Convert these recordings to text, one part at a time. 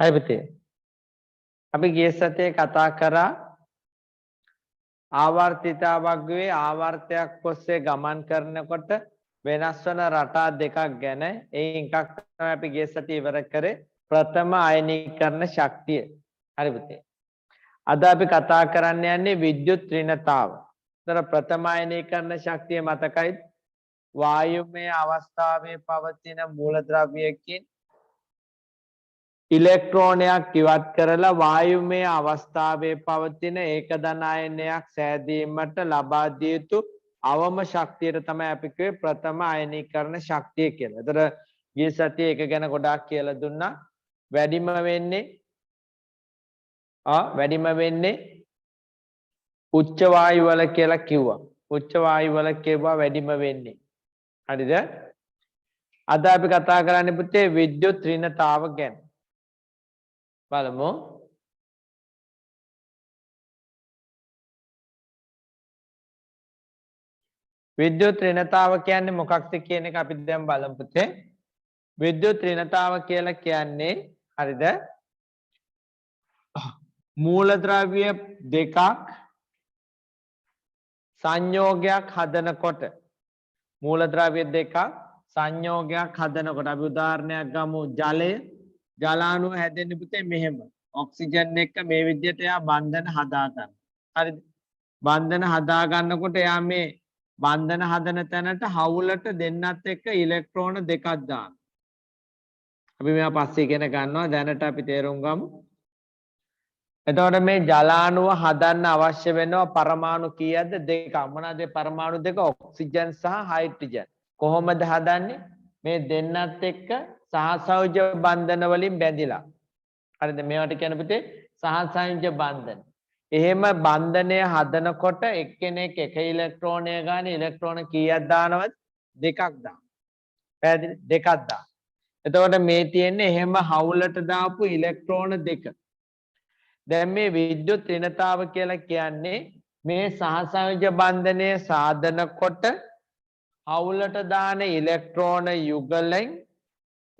හරි පුතේ. අපි ගිය සතියේ කතා කරා ආවර්තිතාවක් වේ ආවර්තයක් ඔස්සේ ගමන් කරනකොට වෙනස් වන රටා දෙකක් ගැන. එයින් එකක් තමයි අපි ගිය සතියේ ඉවර කරේ ප්‍රථම අයනීකරණ ශක්තිය. හරි පුතේ. අද අපි කතා කරන්න යන්නේ විද්‍යුත් ඍණතාව. ඒතර ප්‍රථම අයනීකරණ ශක්තිය මතකයිද? වායුමය අවස්ථාවේ පවතින මූලද්‍රව්‍යයකින් ඉලෙක්ට්‍රෝනයක් ඉවත් කරලා වායුමය අවස්ථාවේ පවතින ඒකධන අයනයක් සෑදීමට ලබා දිය යුතු අවම ශක්තියට තමයි අපි කිව්වේ ප්‍රථම අයනීකරණ ශක්තිය කියලා. ඒතර ගිය සතියේ ඒක ගැන ගොඩාක් කියලා දුන්නා. වැඩිම වෙන්නේ උච්ච වායු වල කියලා කිව්වා. උච්ච වායු වල කියවා වැඩිම වෙන්නේ. හරිද? අද අපි කතා කරන්නේ පුතේ විද්‍යුත් ඍණතාව ගැන. බලමු. විද්‍යුත් ඍණතාව කියන්නේ මොකක්ද කියන එක අපි දැන් බලමු පුතේ. විද්‍යුත් ඍණතාව කියලා කියන්නේ හරිද? මූලද්‍රව්‍ය දෙකක් සංයෝගයක් හදනකොට මූලද්‍රව්‍ය දෙකක් සංයෝගයක් හදනකොට අපි උදාහරණයක් ගමු ජලය ජලාණුව හැදෙන්නේ පුතේ මෙහෙම ඔක්සිජන් එක්ක මේ විදිහට එයා බන්ධන හදා ගන්න. හරිද? බන්ධන හදා ගන්නකොට එයා මේ බන්ධන හදන තැනට හවුලට දෙන්නත් එක්ක ඉලෙක්ට්‍රෝන දෙකක් දානවා. අපි මේවා පස්සේ ඉගෙන ගන්නවා. දැනට අපි තේරුම් ගමු. එතකොට මේ ජලාණුව හදන්න අවශ්‍ය වෙනවා පරමාණු කීයක්ද? දෙකක්. මොනවාද පරමාණු දෙක? ඔක්සිජන් සහ හයිඩ්‍රජන්. කොහොමද හදන්නේ? මේ දෙන්නත් එක්ක සහසංයෝජ බන්ධන වලින් බැඳිලා. හරිද? මේවට කියන පුතේ සහසංයෝජ බන්ධන. එහෙම බන්ධනය හදනකොට එක්කෙනෙක් එක ඉලෙක්ට්‍රෝනය ගන්න ඉලෙක්ට්‍රෝන කීයක් දානවද? දෙකක් දානවා. පැහැදිලි? දෙකක් දානවා. එතකොට මේ තියෙන්නේ එහෙම හවුලට දාපු ඉලෙක්ට්‍රෝන දෙක. දැන් මේ විද්‍යුත් ඍණතාව කියලා කියන්නේ මේ සහසංයෝජ බන්ධනය සාධනකොට හවුලට දාන ඉලෙක්ට්‍රෝන යුගලෙන්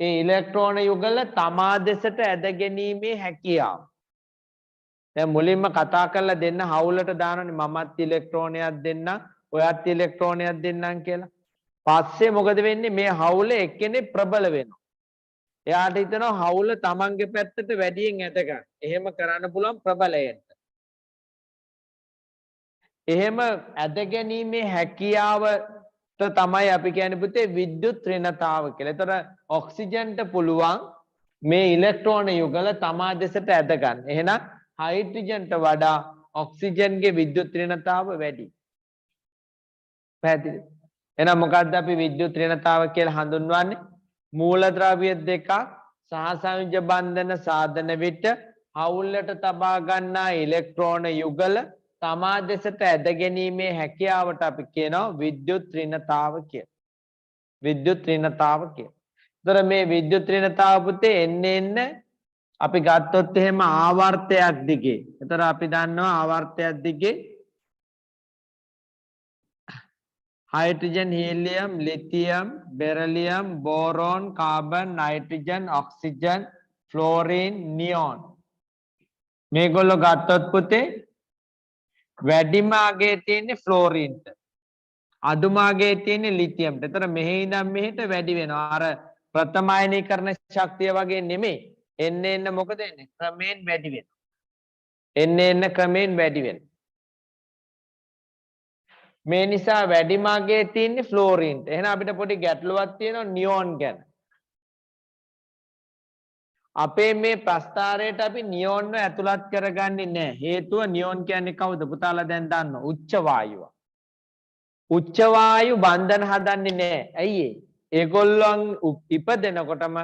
ඒ ඉලෙක්ට්‍රෝන යුගල තමා දෙසට ඇද ගැනීමේ හැකියාව. දැන් මුලින්ම කතා කරලා දෙන්න හවුලට දානනේ මමත් ඉලෙක්ට්‍රෝනයක් දෙන්න ඔයත් ඉලෙක්ට්‍රෝනයක් දෙන්නම් කියලා. පස්සේ මොකද වෙන්නේ? මේ හවුල එක්කෙනෙක් ප්‍රබල වෙනවා. එයාට හිතනවා හවුල තමන්ගේ පැත්තට වැඩියෙන් ඇද ගන්න. එහෙම කරන්න පුළුවන් ප්‍රබලයට. එහෙම ඇද ගැනීමේ හැකියාව තමයි අපි කියන්නේ පුතේ විද්‍යුත් ඍණතාව කියලා. ඒතර ඔක්සිජන්ට පුළුවන් මේ ඉලෙක්ට්‍රෝන යුගල තමා දෙසට ඇද ගන්න. එහෙනම් හයිඩ්‍රජන්ට වඩා ඔක්සිජන්ගේ විද්‍යුත් ඍණතාව වැඩි. පැහැදිලිද? එහෙනම් මොකද්ද අපි විද්‍යුත් ඍණතාව කියලා හඳුන්වන්නේ? මූලද්‍රව්‍ය දෙකක් සහසංයෝජ බන්ධන සාධන විට හවුලට තබා ගන්නා ඉලෙක්ට්‍රෝන යුගල තමා දෙසට ඇද ගැනීමේ හැකියාවට අපි කියනවා විද්‍යුත් ඍණතාව කියලා. විද්‍යුත් ඍණතාව කියලා. ඒතර මේ විද්‍යුත් ඍණතාව පුතේ එන්න අපි ගත්තොත් එහෙම ආවර්තයක් දිගේ. ඒතර අපි දන්නවා ආවර්තයක් දිගේ hydrogen, helium, lithium, beryllium, boron, carbon, nitrogen, oxygen, fluorine, neon. මේගොල්ලෝ ගත්තොත් පුතේ වැඩිම අගේ තියෙන්නේ ෆ්ලෝරින්ට. අඩුම අගේ තියෙන්නේ ලිතියම්ට. ඒතර මෙහි ඉඳන් මෙහෙට වැඩි වෙනවා. අර ප්‍රථම අයනීකරණ ශක්තිය වගේ නෙමෙයි. එන්න මොකද වෙන්නේ? ක්‍රමයෙන් වැඩි වෙනවා. එන්න ක්‍රමයෙන් වැඩි වෙනවා. මේ නිසා වැඩිම අගේ තියෙන්නේ ෆ්ලෝරින්ට. එහෙනම් අපිට පොඩි ගැටලුවක් තියෙනවා නියෝන් ගැන. අපේ මේ ප්‍රස්ථාරයට අපි නියෝන්ව ඇතුළත් කරගන්නේ නැහැ. හේතුව නියෝන් කියන්නේ කවුද? පුතාලා දැන් දන්නවා. උච්ච වායුව. උච්ච වායු බන්ධන හදන්නේ නැහැ. ඇයි ඒ? ඒගොල්ලන් ඉපදෙනකොටම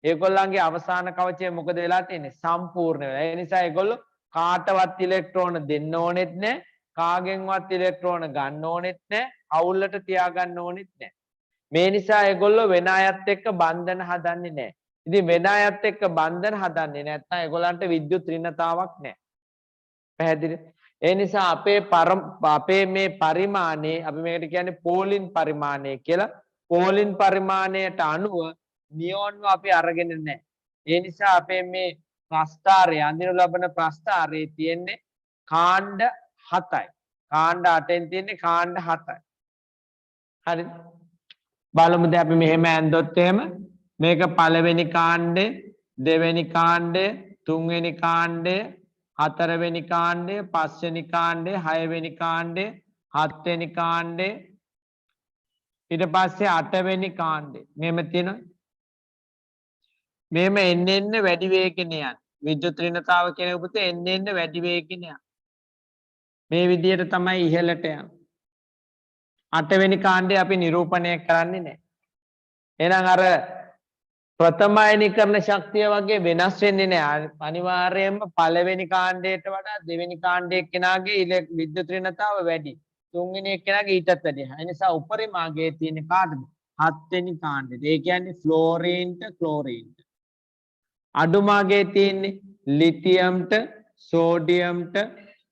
ඒගොල්ලන්ගේ අවසාන කවචය මොකද වෙලා තියෙන්නේ? සම්පූර්ණ වෙලා. ඒ නිසා ඒගොල්ලෝ කාටවත් ඉලෙක්ට්‍රෝන දෙන්න ඕනෙත් නැහැ. කාගෙන්වත් ඉලෙක්ට්‍රෝන ගන්න ඕනෙත් නැහැ. අවුල්ලට තියාගන්න ඕනෙත් නැහැ. මේ නිසා ඒගොල්ලෝ වෙන අයත් එක්ක බන්ධන හදන්නේ නැහැ. ඉතින් වෙන අයත් එක්ක බන්ධන හදන්නේ නැත්නම් ඒගොල්ලන්ට විද්‍යුත් ඍණතාවක් නැහැ. පැහැදිලිද? ඒ නිසා අපේ මේ පරිමාණය අපි මේකට කියන්නේ පෝලින් පරිමාණය කියලා. පෝලින් පරිමාණයට අනුව නියෝන්ව අපි අරගෙන නැහැ. ඒ නිසා අපේ මේ ප්‍රස්ථාරය අඳිනු ලබන ප්‍රස්ථාරයේ තියෙන්නේ කාණ්ඩ 7යි. කාණ්ඩ 8න් තියෙන්නේ කාණ්ඩ 7යි. හරිද? බලමු දැන් අපි මෙහෙම ඇන්දොත් එහෙම මේක පළවෙනි කාණ්ඩය, දෙවෙනි කාණ්ඩය, තුන්වෙනි කාණ්ඩය, හතරවෙනි කාණ්ඩය, පස්වෙනි කාණ්ඩය, හයවෙනි කාණ්ඩය, හත්වෙනි කාණ්ඩය, ඊට පස්සේ අටවෙනි කාණ්ඩය. මෙහෙම තියෙනවා. මෙහෙම එන්න වැඩි වේගකින් යන විද්‍යුත් ඍණතාව කියන පුතේ එන්න වැඩි වේගකින් යන මේ විදිහට තමයි ඉහළට යන්නේ. අටවෙනි කාණ්ඩය අපි නිරූපණය කරන්නේ නැහැ. එහෙනම් අර ප්‍රථමයනීකරණ ශක්තිය වගේ වෙනස් වෙන්නේ නැහැ. අනිවාර්යයෙන්ම පළවෙනි කාණ්ඩයට වඩා දෙවෙනි කාණ්ඩයේ කෙනාගේ විද්‍යුත් ඍණතාව වැඩි. තුන්වෙනි එක්කෙනාගේ ඊටත් වැඩි. ඒ නිසා උපරිම අගයේ තියෙන කාටද? හත්වෙනි කාණ්ඩෙට. ඒ කියන්නේ ෆ්ලෝරීන්ට ක්ලෝරීන්ට. අඩුම අගයේ තියෙන්නේ ලිතියම්ට, සෝඩියම්ට,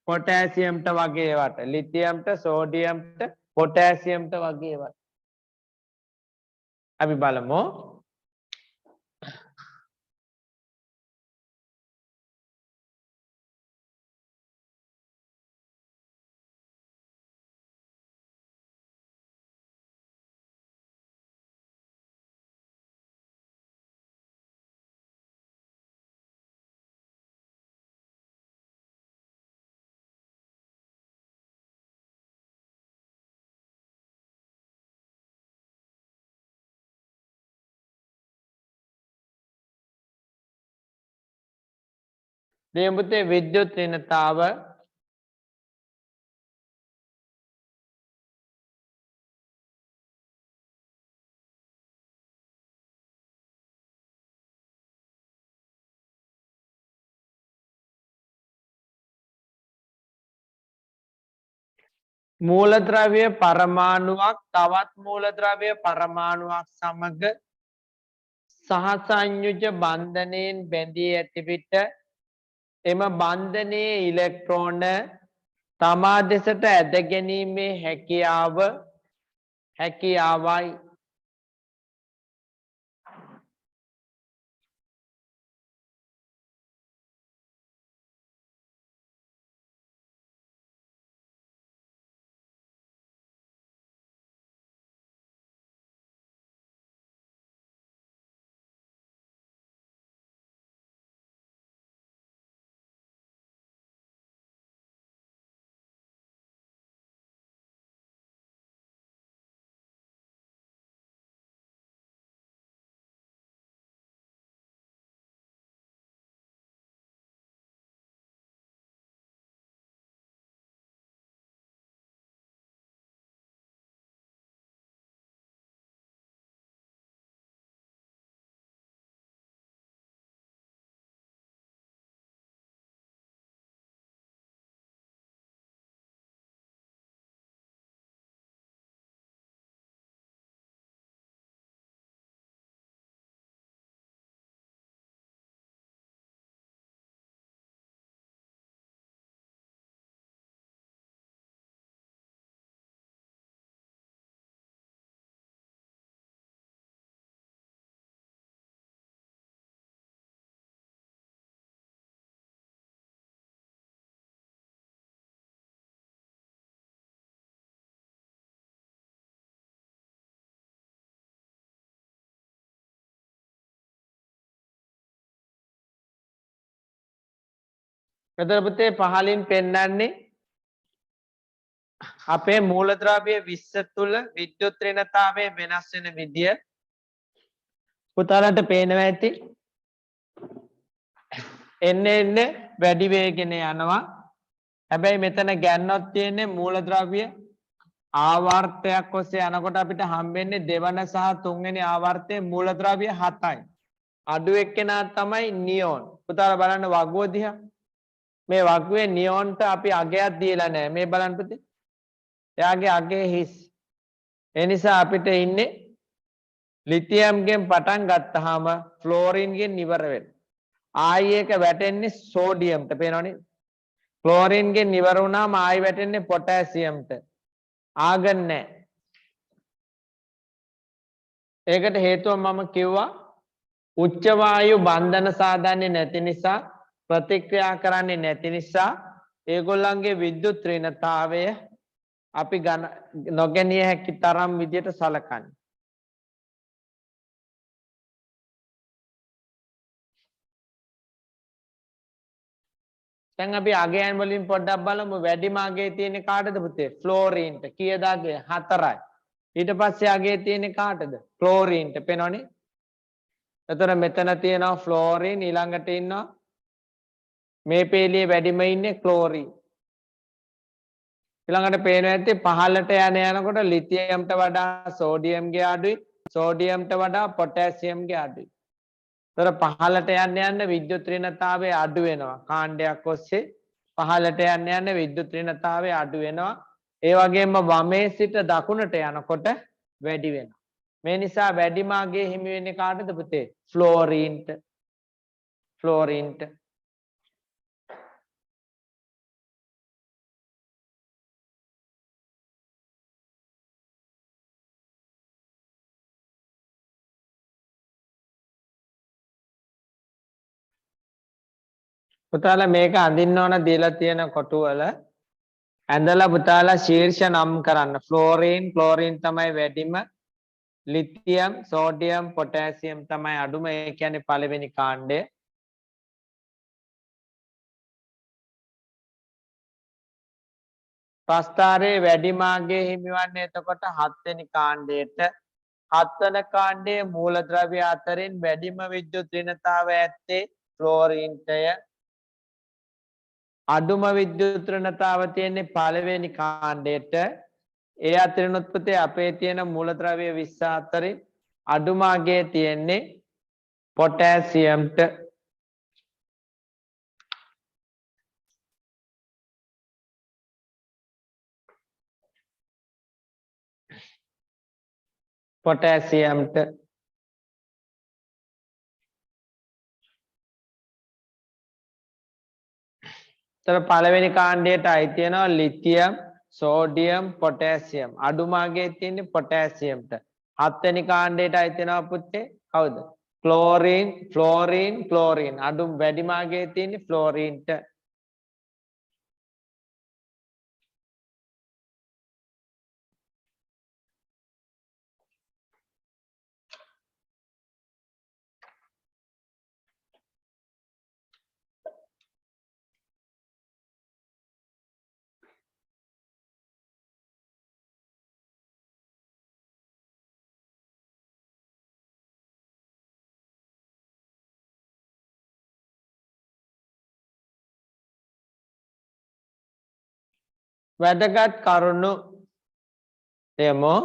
පොටෑසියම්ට වගේ ඒවාට. ලිතියම්ට, සෝඩියම්ට, පොටෑසියම්ට වගේ ඒවාට. අපි බලමු. දෙයඹුතේ විද්‍යුත් ඍණතාව මූලද්‍රව්‍ය පරමාණුවක් තවත් මූලද්‍රව්‍ය පරමාණුවක් සමග සහසංයුජ බන්ධනයෙන් බැඳී ඇති විට එම බන්ධනයේ ඉලෙක්ට්‍රෝන තමා දෙසට ඇද ගැනීමේ හැකියාවයි. එතකොට පුතේ පහලින් පෙන්වන්නේ අපේ මූලද්‍රව්‍ය 20 තුල විද්‍යුත් ඍණතාවය වෙනස් වෙන විදිය පුතාලට පේනවා ඇති. එන්න වැඩි වේගෙන යනවා. හැබැයි මෙතන ගැන්නොත් තියෙන්නේ මූලද්‍රව්‍ය ආවර්තයක් ඔස්සේ යනකොට අපිට හම්බෙන්නේ දෙවන සහ තුන්වෙනි ආවර්තයේ මූලද්‍රව්‍ය 7යි. අඩු එක්කෙනා තමයි නියෝන්. පුතාලා බලන්න වගුව දිහා. මේ වගුවේ නියෝන්ට අපි අගයක් දීලා නැහැ. මේ බලන්න පුතේ. එයාගේ අගේ හිස්. ඒ නිසා අපිට ඉන්නේ ලිතියම්ගෙන් පටන් ගත්තාම ෆ්ලෝරින්ගෙන් ඉවර වෙනවා. ආයි එක වැටෙන්නේ සෝඩියම්ට. පේනවනේ. ක්ලෝරින්ගෙන් ඉවර වුණාම ආයි වැටෙන්නේ පොටෑසියම්ට. ආගන්නේ නැහැ. ඒකට හේතුව මම කිව්වා උච්ච වායු බන්ධන සාධන්නේ නැති නිසා ප්‍රතික්‍රියා කරන්නේ නැති නිසා ඒගොල්ලන්ගේ විද්‍යුත් ඍණතාවය අපි නොගැනිය හැකි තරම් විදියට සලකන්නේ. දැන් අපි අගයන් වලින් පොඩ්ඩක් බලමු. වැඩිම අගයේ තියෙන කාටද පුතේ? ෆ්ලෝරීන්ට. කීයද අගය? 4යි. ඊට පස්සේ අගයේ තියෙන කාටද? ක්ලෝරීන්ට. පේනවනේ? එතන මෙතන තියෙනවා ෆ්ලෝරීන්, ඊළඟට ඉන්නවා මේ පේලියේ වැඩිම ඉන්නේ ක්ලෝරීන්. ඊළඟට පේනවා ඇත්තේ පහළට යනකොට ලිතියම්ට වඩා සෝඩියම්ගේ අඩුයි, සෝඩියම්ට වඩා පොටෑසියම්ගේ අඩුයි. ඒතර පහළට යන්න විද්‍යුත් ඍණතාවය අඩු වෙනවා. කාණ්ඩයක් ඔස්සේ පහළට යන්න විද්‍යුත් ඍණතාවය අඩු වෙනවා. ඒ වගේම වමේ සිට දකුණට යනකොට වැඩි වෙනවා. මේ නිසා වැඩිම අගය හිමි වෙන්නේ කාටද පුතේ? ෆ්ලෝරීන්ට. ෆ්ලෝරීන්ට. පුතාලා මේක අඳින්න ඕන දීලා තියෙන කොටුවල ඇඳලා පුතාලා ශීර්ෂ නම් කරන්න. ෆ්ලෝරීන්, ක්ලෝරීන් තමයි වැඩිම. ලිතියම්, සෝඩියම්, පොටෑසියම් තමයි අඩුම. ඒ කියන්නේ පළවෙනි කාණ්ඩය. ප්‍රස්ථාරයේ වැඩිම අගය හිමිවන්නේ එතකොට 7 වෙනි කාණ්ඩයට. 7 වන කාණ්ඩයේ මූලද්‍රව්‍ය අතරින් වැඩිම විද්‍යුත් ඍණතාවය ඇත්තේ ක්ලෝරීන්ටය. අඩුම විද්‍යුත් ඍණතාව තියෙන්නේ පළවෙනි කාණ්ඩයට. ඒ අතරිනුත් පුතේ අපේ තියෙන මූලද්‍රව්‍ය 20 අතරින් අඩුම අගය තියෙන්නේ පොටෑසියම්ට. පොටෑසියම්ට. තර පළවෙනි කාණ්ඩයට අයිති වෙනවා ලිතියම්, සෝඩියම්, පොටෑසියම්. අඩුම අගය තියෙන්නේ පොටෑසියම්ට. 7 වෙනි කාණ්ඩයට අයිති වෙනවා පුතේ කවුද? Chlorine, ෆ්ලෝරීන්, chlorine. අඩුම වැඩිම අගය තියෙන්නේ ෆ්ලෝරීන්ට. වැදගත් කරුණු දෙමු.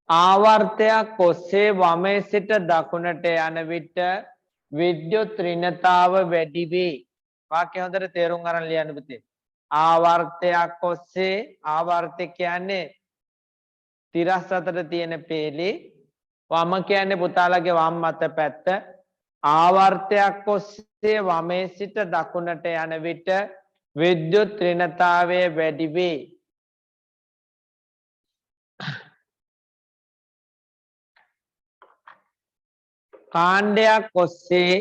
ආවර්තයක් ඔස්සේ වමේ සිට දකුණට යන විට විද්‍යුත් ඍණතාව වැඩි වේ. වාක්‍ය හොඳට තේරුම් අරන් ලියන්න පුතේ. ආවර්තයක් ඔස්සේ ආවර්තය කියන්නේ තිරස් අතර තියෙන පේලි. වම කියන්නේ පුතාලගේ වම් අත පැත්ත. ආවර්තයක් ඔස්සේ වමේ සිට දකුණට යන විට විද්‍යුත් ඍණතාවය වැඩි වේ. කාණ්ඩයක් ඔස්සේ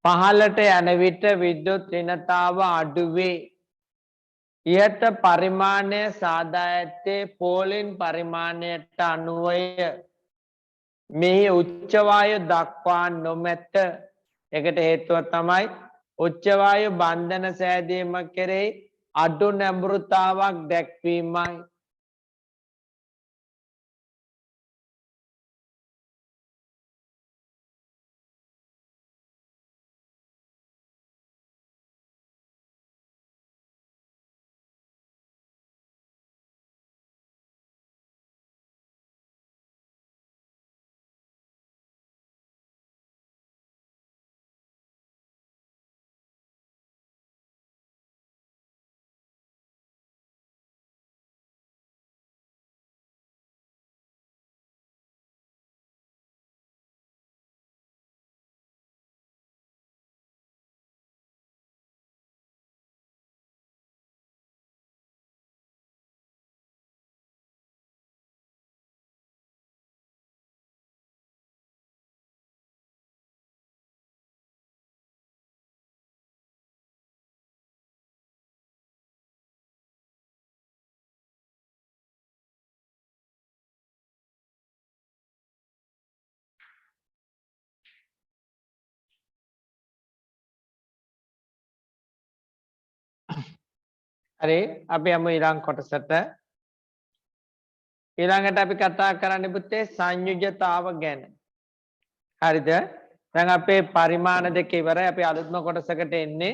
පහළට යන විට විද්‍යුත් ඍණතාව අඩු වේ. ඉහත පරිමාණය සාදා ඇත්තේ පෝලින් පරිමාණයට අනුවය. මෙහි උච්ච වායු දක්වා නොමැත. ඒකට හේතුව තමයි උච්ච වායු බන්ධන සෑදීම කෙරෙහි අඩු නැඹුරුතාවක් දැක්වීමයි. හරි අපි යමු ඊළඟ කොටසට. ඊළඟට අපි කතා කරන්න පුතේ සංයුජතාව ගැන. හරිද? දැන් අපේ පරිමාණ දෙක ඉවරයි. අපි අලුත්ම කොටසකට එන්නේ.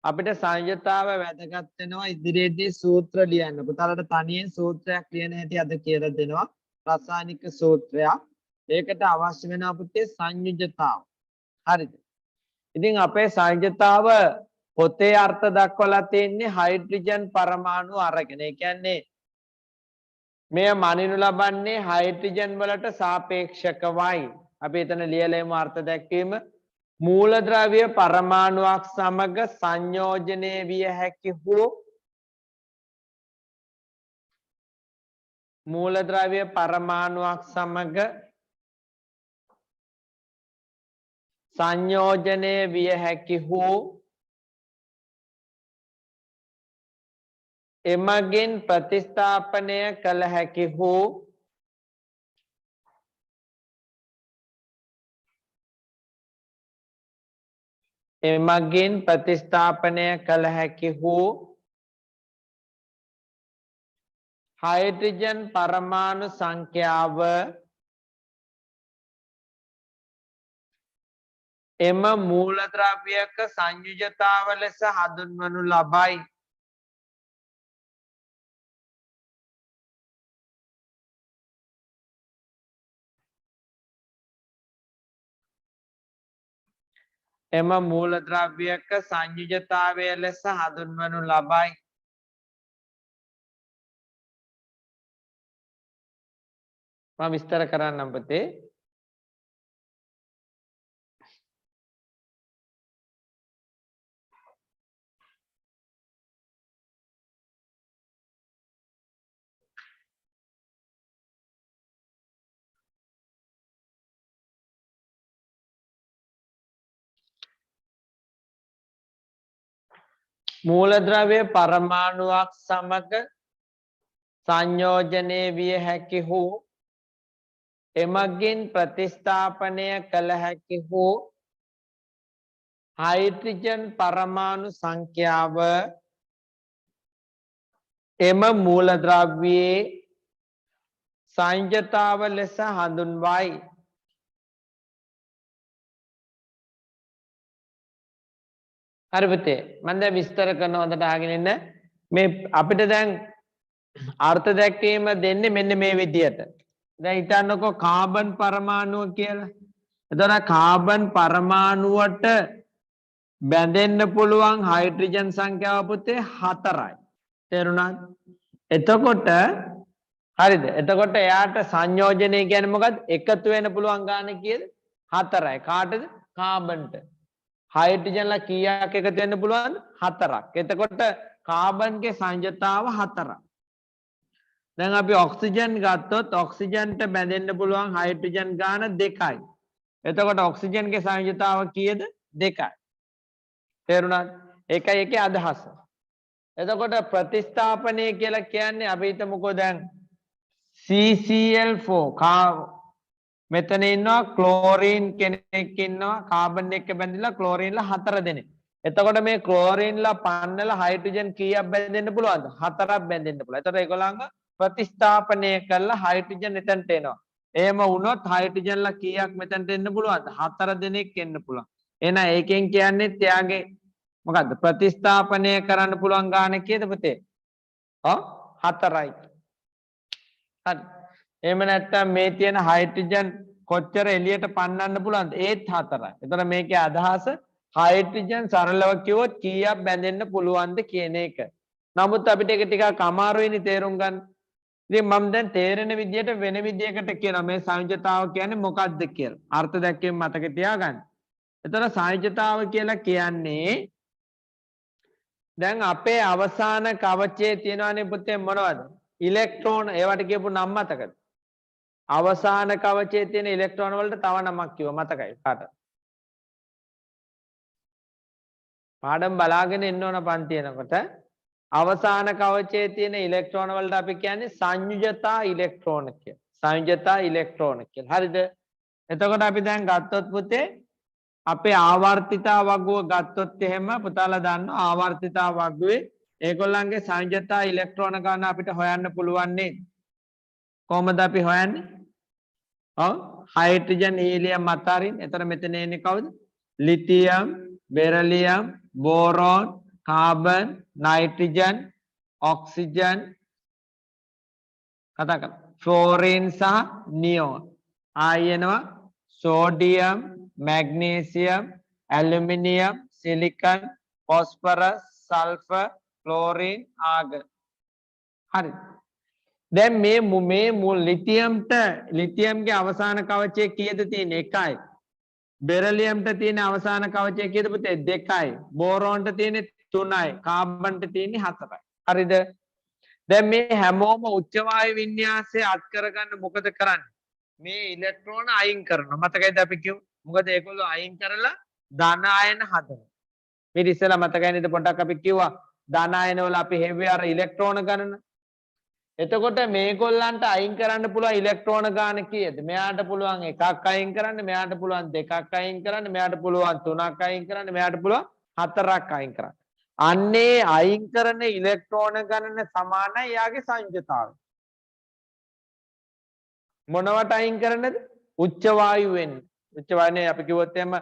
අපිට සංයුජතාව වැදගත් වෙනවා ඉදිරියේදී සූත්‍ර ලියන්න. පුතාලට තනියෙන් සූත්‍රයක් ලියන හැටි අද කියලා දෙනවා. රසායනික සූත්‍රයක්. ඒකට අවශ්‍ය වෙනවා පුතේ සංයුජතාව. හරිද? ඉතින් අපේ සංයුජතාව පොතේ අර්ථ දක්වලා තියෙන්නේ හයිඩ්‍රජන් පරමාණු අරගෙන. ඒ කියන්නේ මෙය මනිනු ලබන්නේ හයිඩ්‍රජන් වලට සාපේක්ෂකවයි. අපි එතන ලියලෙමු අර්ථ දැක්වීම. මූලද්‍රව්‍ය පරමාණුවක් සමග සංයෝජනය විය හැකි හෝ මූලද්‍රව්‍ය පරමාණුවක් සමග සංයෝජනය විය හැකි හෝ එමගින් ප්‍රතිස්ථාපනය කළ හැකි හෝ එමගින් ප්‍රතිස්ථාපනය කළ හැකි හෝ හයිඩ්‍රජන් පරමාණු සංඛ්‍යාව එම මූලද්‍රව්‍යක සංයුජතාව ලෙස හඳුන්වනු ලබයි. එම මූලද්‍රව්‍යක සංයුජතාවය ලෙස හඳුන්වනු ලබයි. මම විස්තර කරන්නම් පුතේ. මූලද්‍රව්‍ය පරමාණුවක් සමග සංයෝජනය විය හැකි හෝ එමගින් ප්‍රතිස්ථාපනය කළ හැකි හෝ හයිඩ්‍රජන් පරමාණු සංඛ්‍යාව එම මූලද්‍රව්‍යයේ සංයුජතාව ලෙස හඳුන්වයි. හරි පුතේ මම දැන් විස්තර කරන හොඳට අහගෙන ඉන්න. මේ අපිට දැන් අර්ථ දැක්වීම දෙන්නේ මෙන්න මේ විදියට. දැන් හිතන්නකෝ කාබන් පරමාණුව කියලා. එතකොට කාබන් පරමාණුවට බැඳෙන්න පුළුවන් හයිඩ්‍රජන් සංඛ්‍යාව පුතේ 4යි. තේරුණාද? එතකොට හරිද? එතකොට එයාට සංයෝජනය කියන්නේ මොකද්ද? එකතු වෙන්න පුළුවන් ගාන කීයද? 4යි. කාටද? කාබන්ට. හයිඩ්‍රජන්ලා කීයක් එකතු වෙන්න පුළුවන්ද? 4ක්. එතකොට කාබන්ගේ සංයුජතාව 4ක්. දැන් අපි ඔක්සිජන් ගත්තොත් ඔක්සිජන්ට බැඳෙන්න පුළුවන් හයිඩ්‍රජන් ගාන 2යි. එතකොට ඔක්සිජන්ගේ සංයුජතාව කීයද? 2යි. තේරුණාද? ඒකයි ඒකේ අදහස. එතකොට ප්‍රතිස්ථාපනය කියලා කියන්නේ අපි හිතමුකෝ දැන් CCl4 මෙතන ඉන්නවා ක්ලෝරින් කෙනෙක් ඉන්නවා කාබන් එක්ක බැඳිලා ක්ලෝරින්ලා 4 දෙනෙක්. එතකොට මේ ක්ලෝරින්ලා පන්නලා හයිඩ්‍රජන් කීයක් බැඳෙන්න පුළුවන්ද? 4ක් බැඳෙන්න පුළුවන්. එතකොට ඒගොල්ලන්ව ප්‍රතිස්ථාපනය කරලා හයිඩ්‍රජන් එතනට එනවා. එහෙම වුණොත් හයිඩ්‍රජන්ලා කීයක් මෙතනට එන්න පුළුවන්ද? 4 දෙනෙක් එන්න පුළුවන්. එහෙනම් ඒකෙන් කියන්නේ එයාගේ මොකද්ද? ප්‍රතිස්ථාපනය කරන්න පුළුවන් ගාන කීයද පුතේ? 4යි. හරි. එහෙම නැත්නම් මේ තියෙන හයිඩ්‍රජන් කොච්චර එළියට පන්නන්න පුළුවන්ද? ඒත් 4යි. එතකොට මේකේ අදහස හයිඩ්‍රජන් සරලව කිව්වොත් කීයක් බැඳෙන්න පුළුවන්ද කියන එක. නමුත් අපිට ඒක ටිකක් අමාරුයිනේ තේරුම් ගන්න. ඉතින් මම දැන් තේරෙන විදියට වෙන විදියකට කියනවා මේ සංයුජතාව කියන්නේ මොකක්ද කියලා. අර්ථ දැක්වීම මතක තියාගන්න. එතන සංයුජතාව කියලා කියන්නේ දැන් අපේ අවසාන කවචයේ තියෙනවානේ පුතේ මොනවද? ඉලෙක්ට්‍රෝන. ඒවට කියපු නම මතකද? අවසාන කවචයේ තියෙන ඉලෙක්ට්‍රෝන වලට තව නමක් කිව්වා මතකයි කාටද? පාඩම් බලාගෙන ඉන්න ඕන පන්ති එනකොට අවසාන කවචයේ තියෙන ඉලෙක්ට්‍රෝන වලට අපි කියන්නේ සංයුජතා ඉලෙක්ට්‍රෝන කියලා. සංයුජතා ඉලෙක්ට්‍රෝන කියලා. හරිද? එතකොට අපි දැන් ගත්තොත් පුතේ අපේ ආවර්තිතා වගුව ගත්තොත් එහෙම පුතාලා දන්නවා ආවර්තිතා වගුවේ ඒගොල්ලන්ගේ සංයුතා ඉලෙක්ට්‍රෝන ගන්න අපිට හොයන්න පුළුවන් නේ. කොහමද අපි හොයන්නේ? ඔව් හයිඩ්‍රජන් හීලියම් අතරින්. එතන මෙතන එන්නේ කවුද? Lithium, beryllium, boron, carbon, nitrogen, oxygen කතා කරමු. ෆ්ලෝරින් සහ නියෝන්. ආයෙනවා sodium, magnesium, aluminium, silicon, phosphorus, sulphur, chlorine, argon. හරි. දැන් මේ මුල් ලිතියම්ගේ අවසාන කවචය කීයද තියෙන්නේ? 1යි. බෙරිලියම්ට තියෙන අවසාන කවචය කීයද පුතේ? 2යි. බෝරෝන්ට තියෙන්නේ 3යි. කාබන්ට තියෙන්නේ 4යි. හරිද? දැන් මේ හැමෝම උච්ච වායු වින්‍යාසය අත් කරගන්න මොකද කරන්නේ? මේ ඉලෙක්ට්‍රෝන අයින් කරනවා. මතකයිද අපි කිව්වේ? මොකද ඒගොල්ලෝ අයින් කරලා ධන ආයන හදනවා. මේ ඉස්සෙල්ලා මතකයි නේද පොඩ්ඩක් අපි කිව්වා ධන ආයන වල අපි හෙව්වේ අර ඉලෙක්ට්‍රෝන ගණන. එතකොට මේගොල්ලන්ට අයින් කරන්න පුළුවන් ඉලෙක්ට්‍රෝන ගාන කීයද? මෙයාට පුළුවන් 1ක් අයින් කරන්න, මෙයාට පුළුවන් 2ක් අයින් කරන්න, මෙයාට පුළුවන් 3ක් අයින් කරන්න, මෙයාට පුළුවන් 4ක් අයින් කරන්න. අන්නේ අයින් කරන ඉලෙක්ට්‍රෝන ගණන සමානයි යාගේ සංයුතාවය. මොනවට අයින් කරන්නද? උච්ච වායුවෙන්. උච්ච වායුනේ අපි කිව්වොත් එහෙම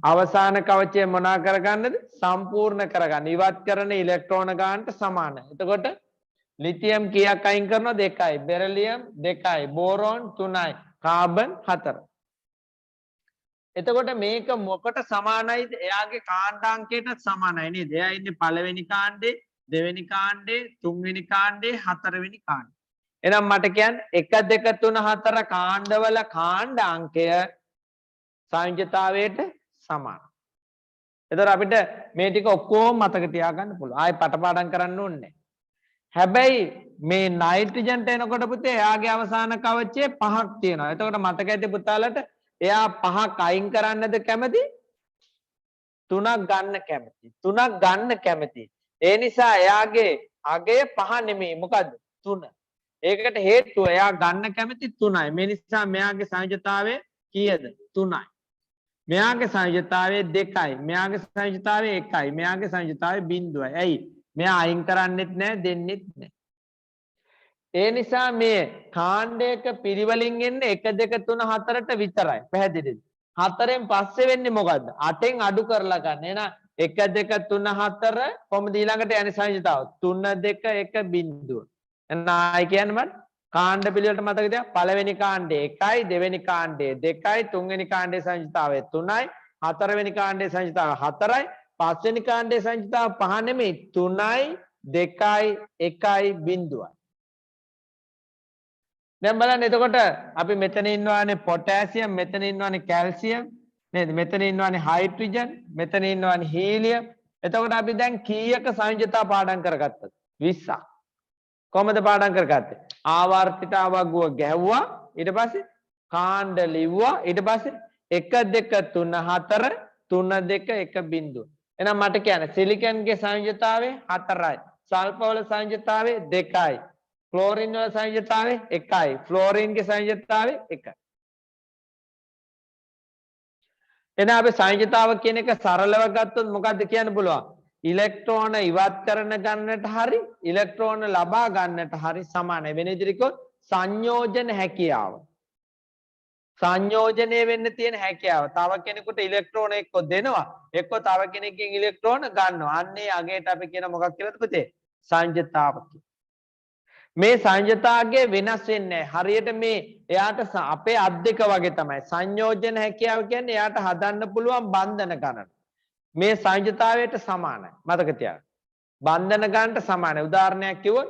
අවසාන කවචය මොනා කරගන්නද? සම්පූර්ණ කරගන්න. ඉවත් කරන ඉලෙක්ට්‍රෝන ගානට සමානයි. එතකොට ලිතියම් කීයක් අයින් කරනවද? 1යි. බෙරිලියම් 2යි. බෝරෝන් 3යි. කාබන් 4යි. එතකොට මේක මොකට සමානයිද? එයාගේ කාණ්ඩාංකයට සමානයි නේද? එයා ඉන්නේ පළවෙනි කාණ්ඩේ, දෙවෙනි කාණ්ඩේ, තුන්වෙනි කාණ්ඩේ, හතරවෙනි කාණ්ඩේ. එහෙනම් මට කියන්න 1 2 3 4 කාණ්ඩවල කාණ්ඩාංකය සංයුතාවයට සමානයි. එතකොට අපිට මේ ටික ඔක්කොම මතක තියාගන්න පුළුවන්. ආයෙ පටපාඩම් කරන්න ඕනේ නැහැ. හැබැයි මේ නයිට්‍රජන්ට එනකොට පුතේ එයාගේ අවසාන කවචය 5ක් තියෙනවා. එතකොට මතක ඇති පුතාලට එයා 5ක් අයින් කරන්නද කැමති? 3ක් ගන්න කැමති. 3ක් ගන්න කැමති. ඒ නිසා එයාගේ අගය 5 නෙමෙයි. මොකද්ද? 3. ඒකට හේතුව එයා ගන්න කැමති 3යි. මේ නිසා මෙයාගේ සංයුතාවය කීයද? 3යි. මෙයාගේ සංයුතාවය 2යි. මෙයාගේ සංයුතාවය 1යි. මෙයාගේ සංයුතාවය 0යි. ඇයි? මෙයා අයින් කරන්නෙත් නැහැ, දෙන්නෙත් නැහැ. ඒ නිසා මේ කාණ්ඩයක පිරිවලින් එන්නේ 1 2 3 4ට විතරයි. පැහැදිලිද? 4න් පස්සේ වෙන්නේ මොකද්ද? 8න් අඩු කරලා ගන්න. එහෙනම් 1 2 3 4 කොහොමද ඊළඟට යන්නේ සංයුතාව? 3 2 1 බිංදුව. එහෙනම් ආයි කියන්න මට කාණ්ඩ පිළිවෙලට මතක තියාගන්න. පළවෙනි කාණ්ඩේ 1යි, දෙවෙනි කාණ්ඩේ 2යි, තුන්වෙනි කාණ්ඩේ සංයුතාවය 3යි, හතරවෙනි කාණ්ඩේ සංයුතාව 4යි, පස්වෙනි කාණ්ඩේ සංයුතාව 5 නෙමෙයි 3යි, 2යි, 1යි, බිංදුවයි. දැන් බලන්න එතකොට අපි මෙතන ඉන්නවානේ පොටෑසියම්, මෙතන ඉන්නවානේ කැල්සියම් නේද? මෙතන ඉන්නවානේ හයිඩ්‍රජන්, මෙතන ඉන්නවානේ හීලියම්. එතකොට අපි දැන් කීයක සංයුතා පාඩම් කරගත්තද? 20ක්. කොහමද පාඩම් කරගත්තේ? ආවර්තිතාවගුව ගැහුවා, ඊට පස්සේ කාණ්ඩ ලිව්වා, ඊට පස්සේ 1 2 3 4 3 2 1 බිංදුව. එහෙනම් මට කියන්න සිලිකන්ගේ සංයුතාවය 4යි. සල්ෆර් වල සංයුතාවය 2යි. ක්ලෝරින් වල සංයුතාවය 1යි. ෆ්ලෝරින්ගේ සංයුතාවය 1යි. එහෙනම් අපි සංයුතාව කියන එක සරලව ගත්තොත් මොකද්ද කියන්න පුළුවන්? ඉලෙක්ට්‍රෝන ඉවත් කරන ගන්නට හරි ඉලෙක්ට්‍රෝන ලබා ගන්නට හරි සමානයි. වෙන විදිහට කිව්වොත් සංයෝජන හැකියාව. සංයෝජනය වෙන්න තියෙන හැකියාව. තව කෙනෙකුට ඉලෙක්ට්‍රෝන එක්ක දෙනවා, එක්ක තව කෙනෙක්ගෙන් ඉලෙක්ට්‍රෝන ගන්නවා. අන්නේ අගයට අපි කියන මොකක් කියලාද පුතේ? සංයුතාව කියලා. මේ සංයුතාගේ වෙනස් වෙන්නේ නැහැ. හරියට මේ එයාට අපේ අත් දෙක වගේ තමයි. සංයෝජන හැකියාව කියන්නේ එයාට හදන්න පුළුවන් බන්ධන ගණන. මේ සංයුතාවයට සමානයි. මතක තියාගන්න. බන්ධන ගන්නට සමානයි. උදාහරණයක් කිව්වොත්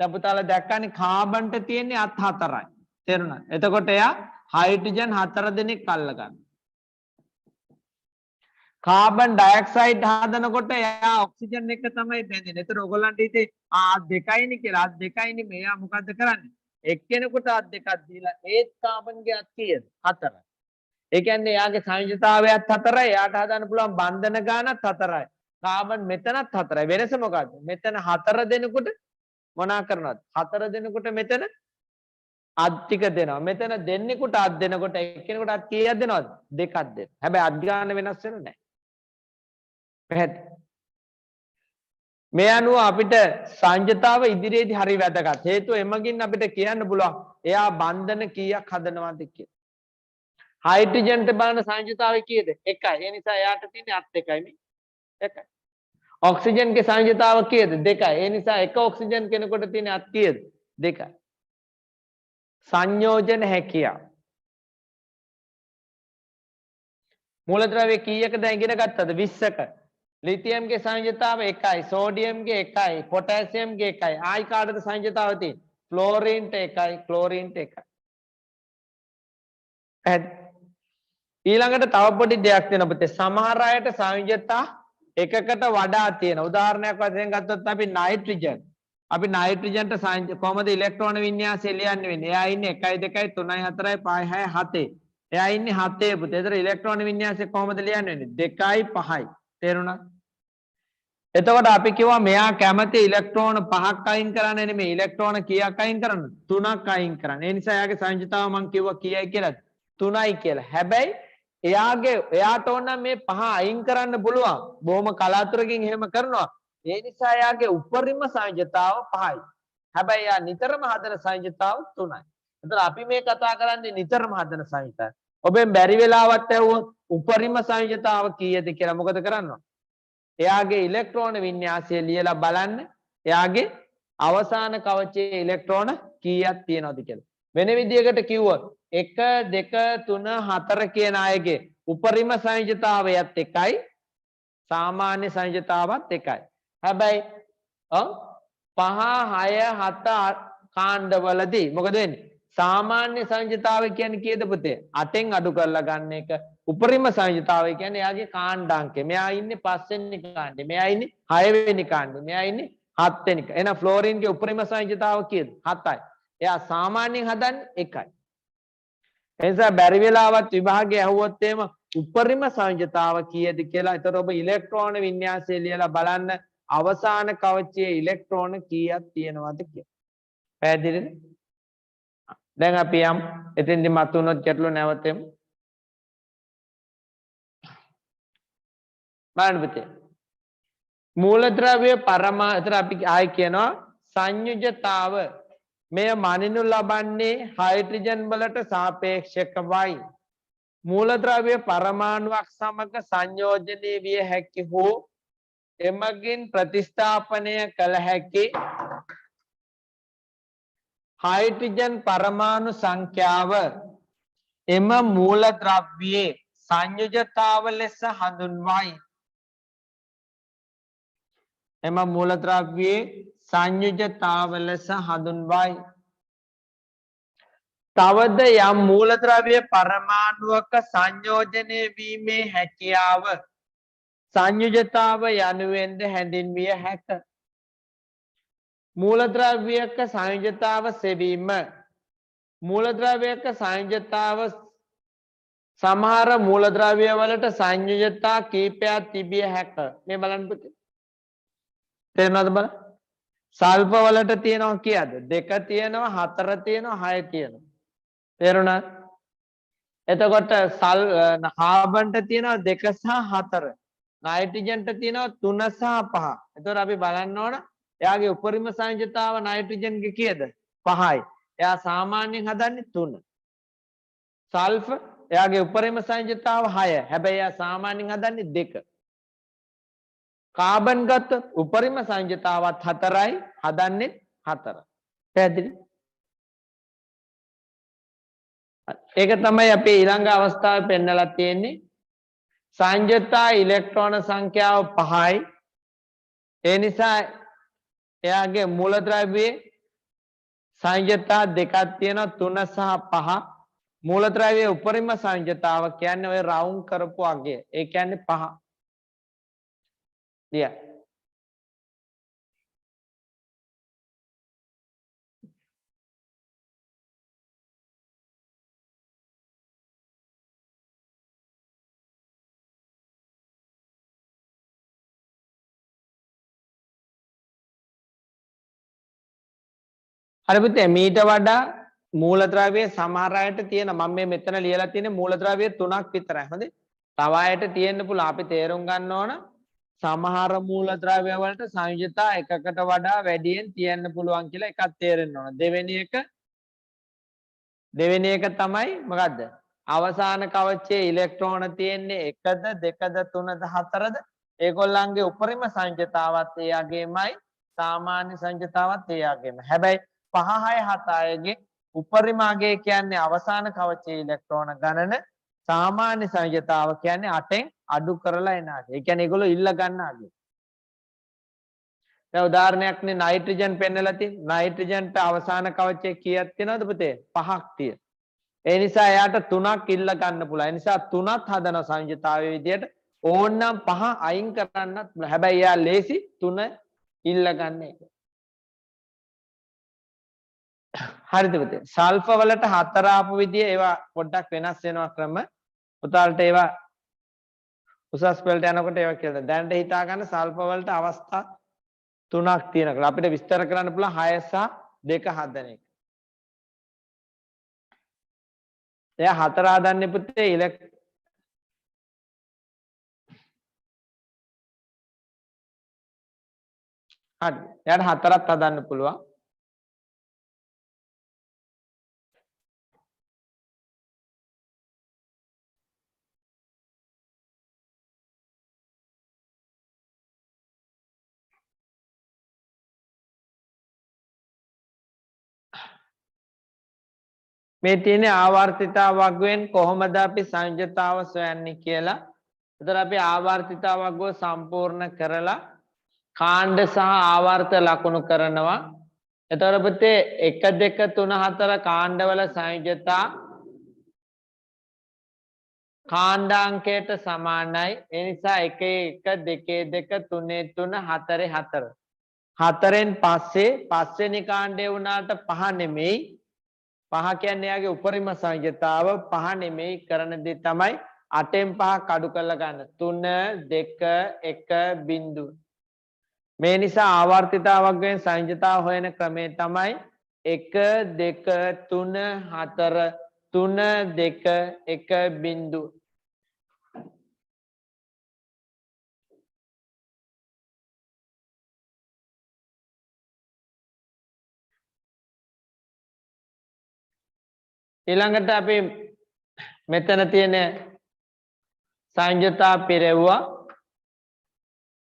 දැන් පුතාලා දැක්කනේ කාබන්ට තියෙන්නේ අත් 4යි. තේරුණාද? එතකොට එයා හයිඩ්‍රජන් 4 දෙනෙක් අල්ල ගන්න. කාබන් ඩයොක්සයිඩ් හදනකොට එයා ඔක්සිජන් එක තමයි බැඳෙන්නේ. ඒතර ඔයගොල්ලන්ට හිතේ අත් දෙකයිනේ කියලා. අත් දෙකයිනේ මෙයා මොකද්ද කරන්නේ? එක්කෙනෙකුට අත් දෙකක් දීලා ඒත් කාබන්ගේ අත් කීයද? 4යි. ඒ කියන්නේ එයාගේ සංයුතාවයත් 4යි. එයාට හදන්න පුළුවන් බන්ධන ගානත් 4යි. කාබන් මෙතනත් 4යි. වෙනස මොකද්ද? මෙතන 4 දෙනෙකුට මොනා කරනවද? 4 දෙනෙකුට මෙතන අත් ටික දෙනවා. මෙතන දෙන්නෙකුට අත් දෙනකොට එක්කෙනෙකුට අත් කීයක් දෙනවද? දෙකක් දෙනවා. හැබැයි අත් ගාන වෙනස් වෙන්නේ නැහැ. පැහැදිලි? මේ අනුව අපිට සංජතාව ඉදිරියේදී හරි වැදගත්. හේතුව එමගින් අපිට කියන්න පුළුවන් එයා බන්ධන කීයක් හදනවද කියලා. හයිඩ්‍රජන්ට බලන සංජතාවය කීයද? 1යි. ඒ නිසා එයාට තියෙන්නේ අත් 1යි නේ. 1යි. ඔක්සිජන්ගේ සංජතාව කීයද? 2යි. ඒ නිසා එක ඔක්සිජන් කෙනෙකුට තියෙන අත් කීයද? 2යි. සංයෝජන හැකියාව. මූලද්‍රව්‍ය කීයකද ඉගෙන ගත්තද? 20ක. ලිතියම්ගේ සංයතාව 1යි, සෝඩියම්ගේ 1යි, පොටෑසියම්ගේ 1යි. ආයි කාටද සංයතාව තියෙන්නේ? ක්ලෝරින්ට 1යි, ක්ලෝරින්ට 1යි. ඊළඟට තව පොඩි දෙයක් තියෙනවා පුතේ. සමහර අයට සංයතා එකකට වඩා තියෙන. උදාහරණයක් වශයෙන් ගත්තොත් අපි නයිට්‍රජන්. අපි නයිට්‍රජන්ට කොහමද ඉලෙක්ට්‍රෝන වින්‍යාසය ලියන්නේ වෙන්නේ? එයා ඉන්නේ 1 2 3 4 5 6 7. එයා ඉන්නේ 7 පුතේ. ඒතර ඉලෙක්ට්‍රෝන වින්‍යාසය කොහමද ලියන්නේ වෙන්නේ? 2යි 5යි. තේරුණාද? එතකොට අපි කිව්වා මෙයා කැමති ඉලෙක්ට්‍රෝන 5ක් අයින් කරන්න නෙමෙයි. ඉලෙක්ට්‍රෝන කීයක් අයින් කරන්න? 3ක් අයින් කරන්න. ඒ නිසා එයාගේ සංයතාව මම කිව්වා කීයයි කියලාද? 3යි කියලා. හැබැයි එයාට ඕන මේ 5 අයින් කරන්න පුළුවන්. බොහොම කලාතුරකින් එහෙම කරනවා. ඒ නිසා එයාගේ උපරිම සංයතාව 5යි. හැබැයි එයා නිතරම හදන සංයතාව 3යි. එතකොට අපි මේ කතා කරන්නේ නිතරම හදන සංයතාව. ඔබෙන් බැරි වෙලාවත් ඇහුවොත් උපරිම සංයතාව කීයද කියලා මොකද කරන්නේ? එයාගේ ඉලෙක්ට්‍රෝන වින්‍යාසය ලියලා බලන්න. එයාගේ අවසාන කවචයේ ඉලෙක්ට්‍රෝන කීයක් තියෙනවද කියලා. වෙන විදිහකට කිව්වොත් 1 2 3 4 කියන අයගේ උපරිම සංයතාවයත් 1යි, සාමාන්‍ය සංයතාවත් 1යි. හැබැයි 5 6 7 කාණ්ඩවලදී මොකද වෙන්නේ? සාමාන්‍ය සංයතාවය කියන්නේ කීයද පුතේ? 8න් අඩු කරලා ගන්න එක. උපරිම සංයතාවය කියන්නේ එයාගේ කාණ්ඩාංකය. මෙයා ඉන්නේ 5 වෙනි කාණ්ඩේ. මෙයා ඉන්නේ 6 වෙනි කාණ්ඩේ. මෙයා ඉන්නේ 7 වෙනි. එහෙනම් ෆ්ලෝරින්ගේ උපරිම සංයතාව කීයද? 7යි. එයා සාමාන්‍යයෙන් හදන්නේ 1යි. එනිසා බැරි වෙලාවත් විභාගය ඇහුවොත් එහෙම උපරිම සංයතාව කීයද කියලා. ඒතර ඔබ ඉලෙක්ට්‍රෝන වින්‍යාසය ලියලා බලන්න අවසාන කවචයේ ඉලෙක්ට්‍රෝන කීයක් තියෙනවද කියලා. පැහැදිලිද? දැන් අපි යම් එතෙන්දි මතුනොත් ගැටලු නැවතෙමු. බලන්න පුතේ. මූලද්‍රව්‍ය පරමාණු අපි ආයි කියනවා සංයුජතාව. මෙය මනිනු ලබන්නේ හයිඩ්‍රජන් වලට සාපේක්ෂකවයි. මූලද්‍රව්‍ය පරමාණුවක් සමග සංයෝජනය විය හැකි හෝ එමගින් ප්‍රතිස්ථාපනය කළ හැකි හයිඩ්‍රජන් පරමාණු සංඛ්‍යාව එම මූලද්‍රව්‍යයේ සංයුජතාව ලෙස හඳුන්වයි. එම මූලද්‍රව්‍යයේ සංයුජතාව ලෙස හඳුන්වයි. තවද යම් මූලද්‍රව්‍ය පරමාණුවක සංයෝජනය වීමේ හැකියාව සංයුජතාව යනුවෙන්ද හැඳින්විය හැක. මූලද්‍රව්‍යයක සංයුජතාව සෙවීම. මූලද්‍රව්‍යයක සංයුජතාව සමහර මූලද්‍රව්‍ය වලට සංයුජතා කීපයක් තිබිය හැක. මේ බලන්න පුතේ. තේරෙනවද බලන්න? සල්ෆ වලට තියෙනවා කීයද? 2 තියෙනවා, 4 තියෙනවා, 6 තියෙනවා. තේරුණාද? එතකොට කාබන්ට තියෙනවා 2 සහ 4. නයිට්‍රජන්ට තියෙනවා 3 සහ 5. එතකොට අපි බලන්න ඕන එයාගේ උපරිම සංයුජතාව නයිට්‍රජන්ගේ කීයද? 5යි. එයා සාමාන්‍යයෙන් හදන්නේ 3. සල්ෆර් එයාගේ උපරිම සංයුජතාව 6. හැබැයි එයා සාමාන්‍යයෙන් හදන්නේ 2. කාබන් ගත්තොත් උපරිම සංයුජතාවත් 4යි, හදන්නේ 4. පැහැදිලි? ඒක තමයි අපි ඊළඟ අවස්ථාවේ පෙන්නලා තියෙන්නේ. සංයුජතා ඉලෙක්ට්‍රෝන සංඛ්‍යාව 5යි. ඒ නිසා එයාගේ මූලද්‍රව්‍යයේ සංයුජතා දෙකක් තියෙනවා, 3 සහ 5. මූලද්‍රව්‍යයේ උපරිම සංයුජතාව කියන්නේ ඔය රවුන්ඩ් කරපු අගය. ඒ කියන්නේ 5. ලිය. හරි පුතේ මීට වඩා මූලද්‍රව්‍ය සමහර අයට තියෙන මම මේ මෙතන ලියලා තියෙන මූලද්‍රව්‍ය 3ක් විතරයි. හොඳේ. තව අයට තියෙන්න පුළුවන්. අපි තේරුම් ගන්න ඕන සමහර මූලද්‍රව්‍ය වලට සංයුජතා එකකට වඩා වැඩියෙන් තියන්න පුළුවන් කියලා එකක් තේරෙන්න ඕන. දෙවෙනි එක තමයි මොකද්ද? අවසාන කවචයේ ඉලෙක්ට්‍රෝන තියෙන්නේ 1ද 2ද 3ද 4ද? ඒගොල්ලන්ගේ උපරිම සංයුජතාවත් ඒ වගේමයි සාමාන්‍ය සංයුජතාවත් ඒ වගේමයි. හැබැයි 5 6 7 ගේ උපරිම අගය කියන්නේ අවසාන කවචයේ ඉලෙක්ට්‍රෝන ගණන, සාමාන්‍ය සංයුජතාව කියන්නේ 8න් අඩු කරලා එන අගය. ඒ කියන්නේ ඒගොල්ලෝ ඉල්ල ගන්න අගය. දැන් උදාහරණයක්නේ නයිට්‍රජන් පෙන්නලා තියෙන්නේ. නයිට්‍රජන්ට අවසාන කවචයේ කීයක් තියෙනවද පුතේ? 5ක් තියෙන. ඒ නිසා එයාට 3ක් ඉල්ල ගන්න පුළුවන්. ඒ නිසා 3ක් හදන සංයුජතාවයේ විදියට ඕනනම් 5 අයින් කරන්නත් පුළුවන්. හැබැයි එයා ලේසි 3 ඉල්ල ගන්න එක. හරිද පුතේ? සල්ෆර් වලට 4 ආපු විදිය ඒවා පොඩ්ඩක් වෙනස් වෙනවා ක්‍රම. පුතාලට ඒවා උසස් පෙළට යනකොට ඒවා කියලා. දැනට හිතා ගන්න සල්ෆර් වලට අවස්ථා 3ක් තියෙනවා. අපිට විස්තර කරන්න පුළුවන් 6 සහ 2 හදන එක. එයා 4 හදන්නේ පුතේ හරි. එයාට 4ක් හදන්න පුළුවන්. මේ තියෙන්නේ ආවර්තිතා වගුවෙන් කොහොමද අපි සංයුජතාව සොයන්නේ කියලා. ඒතර අපි ආවර්තිතා වගුව සම්පූර්ණ කරලා කාණ්ඩ සහ ආවර්ත ලකුණු කරනවා. ඒතර පුතේ 1 2 3 4 කාණ්ඩවල සංයුජතා කාණ්ඩාංකයට සමානයි. ඒ නිසා 1 1 2 2 3 3 4 4 4න් පස්වෙනි කාණ්ඩේ වුණාට 5 නෙමෙයි. 5 කියන්නේ යාගේ උපරිම සංයුජතාව. 5 නෙමෙයි කරන දේ තමයි 8න් 5 කඩු කරලා ගන්න. 3 2 1 බිංදුව. මේ නිසා ආවර්තිතා වගයෙන් සංයුජතාව හොයන ක්‍රමය තමයි 1 2 3 4 3 2 1 බිංදුව. ඊළඟට අපි මෙතන තියෙන සංයුජතා පිරෙව්වා.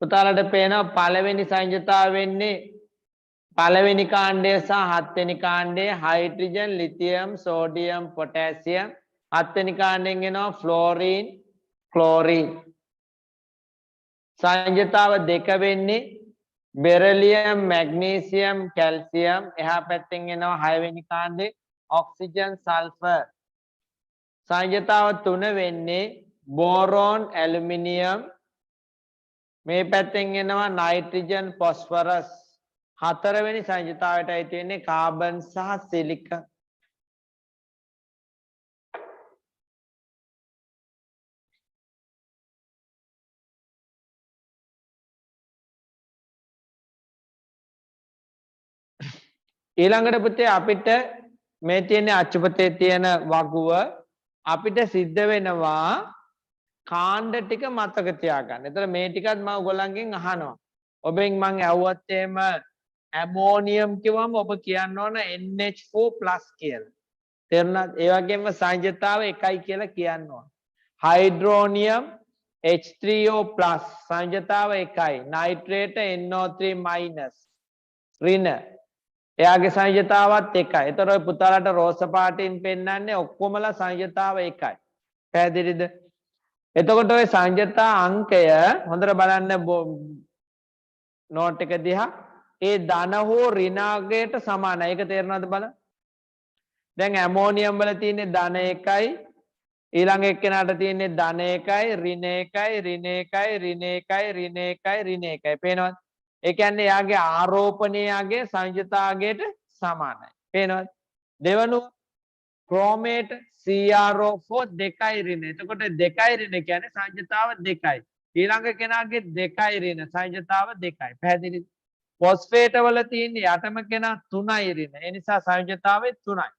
පුතාලට පේනවා පළවෙනි සංයුජතාව වෙන්නේ පළවෙනි කාණ්ඩය සහ 7 වෙනි කාණ්ඩය හයිඩ්‍රජන් ලිතියම් සෝඩියම් පොටෑසියම්. 7 වෙනි කාණ්ඩයෙන් එනවා ෆ්ලෝරින් ක්ලෝරින්. සංයුජතාව දෙක වෙන්නේ බෙරිලියම් මැග්නීසියම් කැල්සියම්. එහා පැත්තෙන් එනවා 6 වෙනි කාණ්ඩේ ඔක්සිජන් සල්ෆර්. සංයුජතාව 3 වෙන්නේ බෝරෝන් ඇලුමිනියම්. මේ පැත්තෙන් එනවා නයිට්‍රජන් ෆොස්ෆරස්. 4 වෙනි සංයුජතාවයටයි තියෙන්නේ කාබන් සහ සිලිකන්. ඊළඟට පුතේ අපිට මේ තියෙන අච්චුපතේ තියෙන වගුව අපිට සිද්ධ වෙනවා කාණ්ඩ ටික මතක තියාගන්න. ඒතර මේ ටිකත් මම ඔයගොල්ලන්ගෙන් අහනවා. ඔබෙන් මම ඇහුවත් එහෙම ඇමෝනියම් කිව්වම ඔබ කියන්න ඕන NH4+ කියලා. තේරුණාද? ඒ වගේම සංයුජතාව එකයි කියලා කියන්න ඕන. හයිඩ්‍රෝනියම් H3O+ සංයුජතාව එකයි. නයිට්‍රේට NO3- ඍණ. එයාගේ සංයුජතාවත් එකයි. ඒතර ඔය පුතාලට රෝස පාටින් පෙන්වන්නේ ඔක්කොමලා සංයුජතාව එකයි. පැහැදිලිද? එතකොට ඔය සංයුජතා අංකය හොඳට බලන්න නෝට් එක දිහා. ඒ ධන හෝ ඍණාංගයට සමානයි. ඒක තේරෙනවද බලන්න? දැන් ඇමෝනියම් වල තියෙන්නේ ධන 1යි. ඊළඟ එක්කෙනාට තියෙන්නේ ධන 1යි, ඍණ 1යි, ඍණ 1යි, ඍණ 1යි, ඍණ 1යි, ඍණ 1යි. පේනවද? ඒ කියන්නේ යාගේ ආරෝපණයගේ සංයුතාගයට සමානයි. පේනවද? දෙවනුව ක්‍රෝමේට CrO4 දෙකයි ඍණ. එතකොට දෙකයි ඍණ කියන්නේ සංයුතාව දෙකයි. ඊළඟ කෙනාගේ දෙකයි ඍණ සංයුතාව දෙකයි. පැහැදිලිද? ෆොස්ෆේට වල තියෙන්නේ යටම කෙනා 3යි ඍණ. ඒ නිසා සංයුතාවේ 3යි.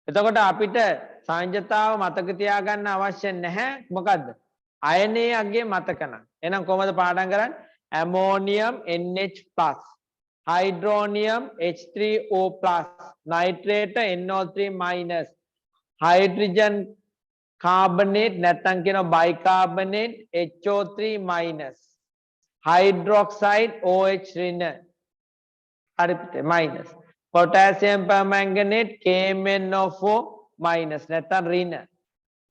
එතකොට අපිට සංයුතාව මතක තියාගන්න අවශ්‍ය නැහැ. මොකද්ද? අයනේ අගේ මතක නම්. එහෙනම් කොහමද පාඩම් කරන්නේ? ammonium NH+, hydronium H3O+, nitrate NO3-, hydrogen carbonate නැත්තම් කියනවා bicarbonate HO3-, hydroxide OH ऋण හරි minus, potassium permanganate KMnO4- නැත්තම් ऋण,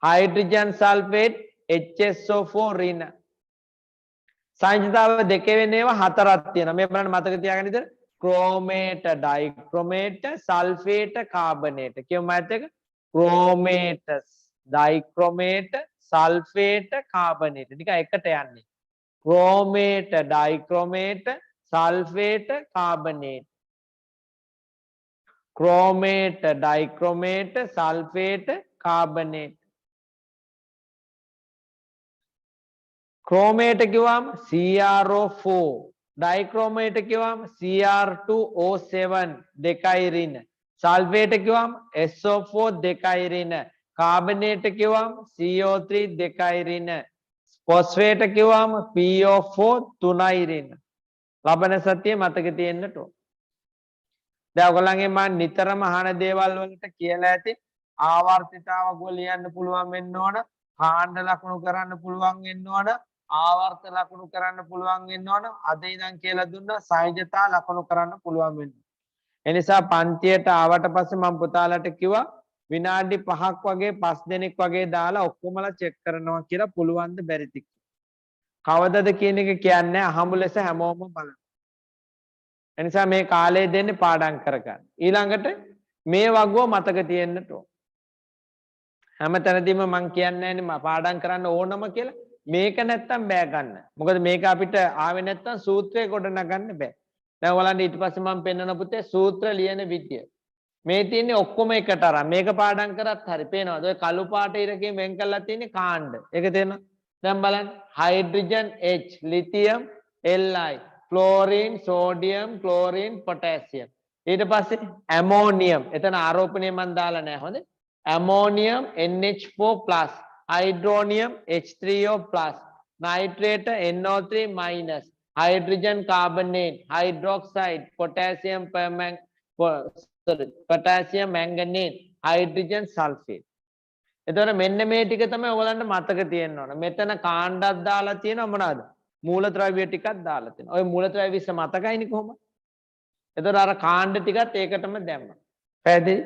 hydrogen sulfate HSO4 ऋण. සංයුතාව දෙකේ වෙන ඒවා හතරක් තියෙනවා. මේ බලන්න මතක තියාගන්න ඉතින් ක්‍රෝමේට, ඩයික්‍රෝමේට, සල්ෆේට, කාබනේට. කියමු මෑත් එක ක්‍රෝමේට, ඩයික්‍රෝමේට, සල්ෆේට, කාබනේට. ටික එකට යන්නේ. ක්‍රෝමේට, ඩයික්‍රෝමේට, සල්ෆේට, කාබනේට. ක්‍රෝමේට, ඩයික්‍රෝමේට, සල්ෆේට, කාබනේට. ක්‍රෝමේට කිව්වම CrO4, ඩයික්‍රෝමේට කිව්වම Cr2O7 දෙකයි ඍණ, සල්ෆේට කිව්වම SO4 දෙකයි ඍණ, කාබනේට කිව්වම CO3 දෙකයි ඍණ, ෆොස්ෆේට කිව්වම PO4 තුනයි ඍණ. ලබන සතියේ මතක තියෙන්නට ඕන. දැන් ඔයගොල්ලන්ගේ මම නිතරම අහන දේවල් වලට කියලා ඇති ආවර්තිතාවක් වල ලියන්න පුළුවන් වෙන්න ඕන, කාණ්ඩ ලකුණු කරන්න පුළුවන් වෙන්න ඕන, ආවර්ත ලකුණු කරන්න පුළුවන් වෙන්න ඕන. අද ඉඳන් කියලා දුන්නා සහජතා ලකුණු කරන්න පුළුවන් වෙන්න. ඒ නිසා පන්තියට ආවට පස්සේ මම පුතාලට කිව්වා විනාඩි 5ක් වගේ 5 දෙනෙක් වගේ දාලා ඔක්කොමලා චෙක් කරනවා කියලා පුළුවන් ද බැරිද කියලා. කවදද කියන එක කියන්නේ අහඹු ලෙස හැමෝම බලන්න. ඒ නිසා මේ කාලය දෙන්නේ පාඩම් කරගන්න. ඊළඟට මේ වගුව මතක තියෙන්නට ඕන. හැමතැනදීම මම කියන්නේ නැහැ පාඩම් කරන්න ඕනම කියලා. මේක නැත්තම් බෑ ගන්න. මොකද මේක අපිට ආවේ නැත්තම් සූත්‍රය ගොඩ නගන්න බෑ. දැන් ඔයාලන්ට ඊට පස්සේ මම පෙන්වන පුතේ සූත්‍ර ලියන විදිය. මේ තියෙන්නේ ඔක්කොම එකට අරන්. මේක පාඩම් කරත් හරි. පේනවද? ඔය කළු පාට ඉරකින් වෙන් කරලා තියෙන්නේ කාණ්ඩ. ඒක තේරෙනවද? දැන් බලන්න hydrogen H, lithium Li, chlorine, sodium, chlorine, potassium. ඊට පස්සේ ඇමෝනියම්. එතන ආරෝපණය මන් දාලා නැහැ. හොඳේ. ammonium NH4+, hydronium H3O+, nitrate NO3-, hydrogen carbonate, hydroxide, potassium manganate, hydrogen sulfate. එතකොට මෙන්න මේ ටික තමයි ඔයගලන්ට මතක තියෙන්න ඕන. මෙතන කාණ්ඩයක් දාලා තියෙනවා මොනවද? මූලද්‍රව්‍ය ටිකක් දාලා තියෙනවා. ඔය මූලද්‍රව්‍ය විශ්ස මතකයිනේ කොහොමද? එතකොට අර කාණ්ඩ ටිකත් ඒකටම දැම්මා. පැහැදිලි?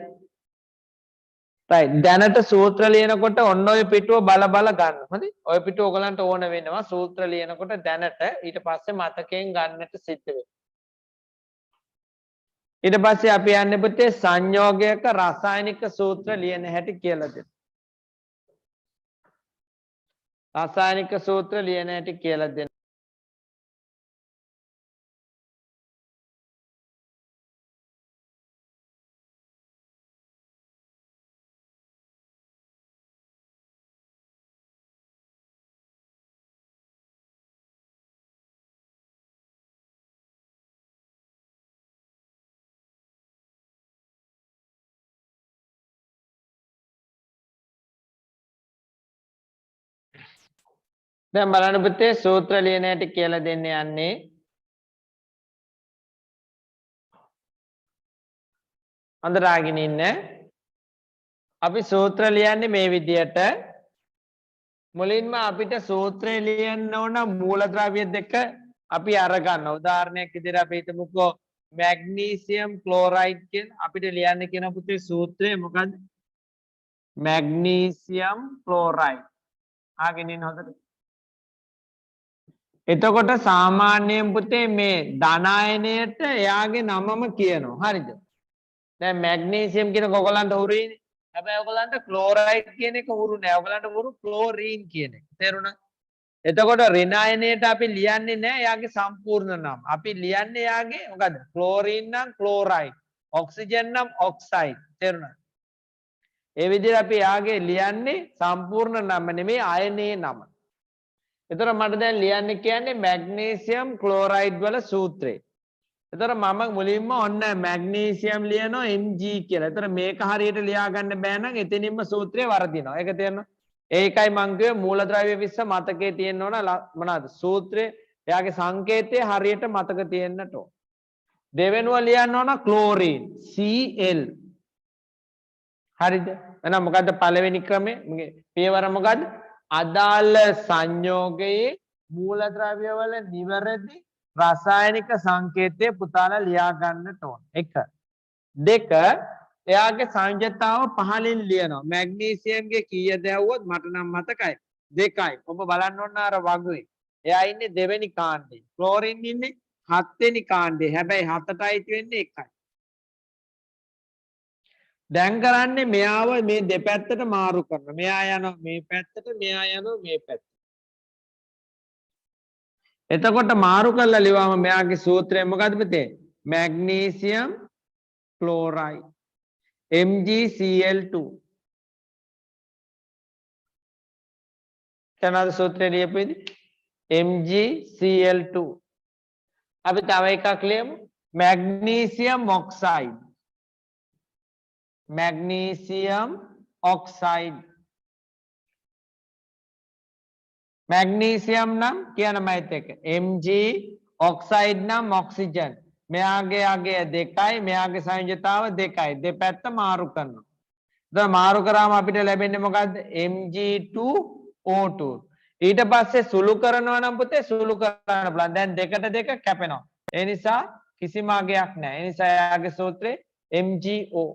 right දැනට සූත්‍ර ලියනකොට ඔන්න ඔය පිටුව බල ගන්න. හරි? ඔය පිටුව ඔයගලන්ට ඕන වෙනවා සූත්‍ර ලියනකොට දැනට ඊට පස්සේ මතකයෙන් ගන්නට සිද්ධ වෙනවා. ඊට පස්සේ අපි යන්නේ පුතේ සංයෝගයක රසායනික සූත්‍ර ලියන හැටි කියලා දෙන්න. රසායනික සූත්‍ර ලියන හැටි කියලා දෙන්න. දැන් බලන්න පුතේ සූත්‍ර ලියන හැටි කියලා දෙන්න යන්නේ. හොඳට අහගෙන ඉන්න. අපි සූත්‍ර ලියන්නේ මේ විදියට. මුලින්ම අපිට සූත්‍රය ලියන්න ඕන මූලද්‍රව්‍ය දෙක අපි අරගන්න. උදාහරණයක් විදිහට අපි හිතමුකෝ මැග්නීසියම් ක්ලෝරයිඩ් කියන අපිට ලියන්න කියන පුතේ සූත්‍රය මොකද්ද? Magnesium chloride. අහගෙන ඉන්න හොඳට. එතකොට සාමාන්‍යයෙන් පුතේ මේ ධනායනයට එයාගේ නමම කියනවා. හරිද? දැන් මැග්නීසියම් කියන ඔයගලන්ට හුරුයිනේ. හැබැයි ඔයගලන්ට ක්ලෝරයිඩ් කියන එක හුරු නෑ. ඔයගලන්ට හුරු ක්ලෝරීන් කියන එක. තේරුණා? එතකොට ඍණායනයට අපි ලියන්නේ නෑ එයාගේ සම්පූර්ණ නම. අපි ලියන්නේ එයාගේ මොකද්ද? ක්ලෝරීන් නම් ක්ලෝරයිඩ්. ඔක්සිජන් නම් ඔක්සයිඩ්. තේරුණා? ඒ විදිහට අපි එයාගේ ලියන්නේ සම්පූර්ණ නම නෙමෙයි අයනයේ නම. එතකොට මට දැන් ලියන්න කියන්නේ මැග්නීසියම් ක්ලෝරයිඩ් වල සූත්‍රය. එතකොට මම මුලින්ම ඔන්න මැග්නීසියම් ලියනවා Mg කියලා. එතකොට මේක හරියට ලියා ගන්න බෑ නම් එතනින්ම සූත්‍රය වරදිනවා. ඒක තේරෙනවද? ඒකයි මං කිව්වේ මූලද්‍රව්‍ය 20 මතකයේ තියෙන්න ඕන මොනවාද සූත්‍රයේ එයාගේ සංකේතය හරියට මතක තියෙන්නට ඕන. දෙවෙනුව ලියන්න ඕන ක්ලෝරින් Cl. හරිද? එහෙනම් මොකද්ද පළවෙනි ක්‍රමය? මගේ පියවර මොකද්ද? අදාළ සංයෝගයේ මූලද්‍රව්‍ය වල නිවැරදි රසායනික සංකේතය පුතාලා ලියා ගන්නට ඕන. 1. 2. එයාගේ සංයතාව පහලින් ලියනවා. මැග්නීසියම්ගේ කීයද ඇහුවොත් මට නම් මතකයි 2යි. ඔබ බලන්න ඕන අර වගුවේ. එයා ඉන්නේ දෙවෙනි කාණ්ඩේ. ක්ලෝරින් ඉන්නේ 7 වෙනි කාණ්ඩේ. හැබැයි 7ට අයිති වෙන්නේ 1යි. දැන් කරන්නේ මෙයාව මේ දෙපැත්තට මාරු කරනවා. මෙයා යනවා මේ පැත්තට, මෙයා යනවා මේ පැත්තට. එතකොට මාරු කරලා ලියවම මෙයාගේ සූත්‍රය මොකද්ද පුතේ? Magnesium chloride MgCl2. කනද සූත්‍රය ලියපෙන්නේ? MgCl2. අපි තව එකක් ලියමු. Magnesium oxide. magnesium oxide. magnesium නම් කියන මයිත් එක Mg oxide නම් oxygen. මෙයාගේ අගය 2යි මෙයාගේ සංයුතාව 2යි. දෙපැත්ත මාරු කරනවා. දැන් මාරු කරාම අපිට ලැබෙන්නේ මොකද්ද? Mg2O2. ඊට පස්සේ සුළු කරනවා නම් පුතේ සුළු කරන්න බලන්න. දැන් 2ට 2 කැපෙනවා. ඒ නිසා කිසිම අගයක් නැහැ. ඒ නිසා එයාගේ සූත්‍රේ MgO.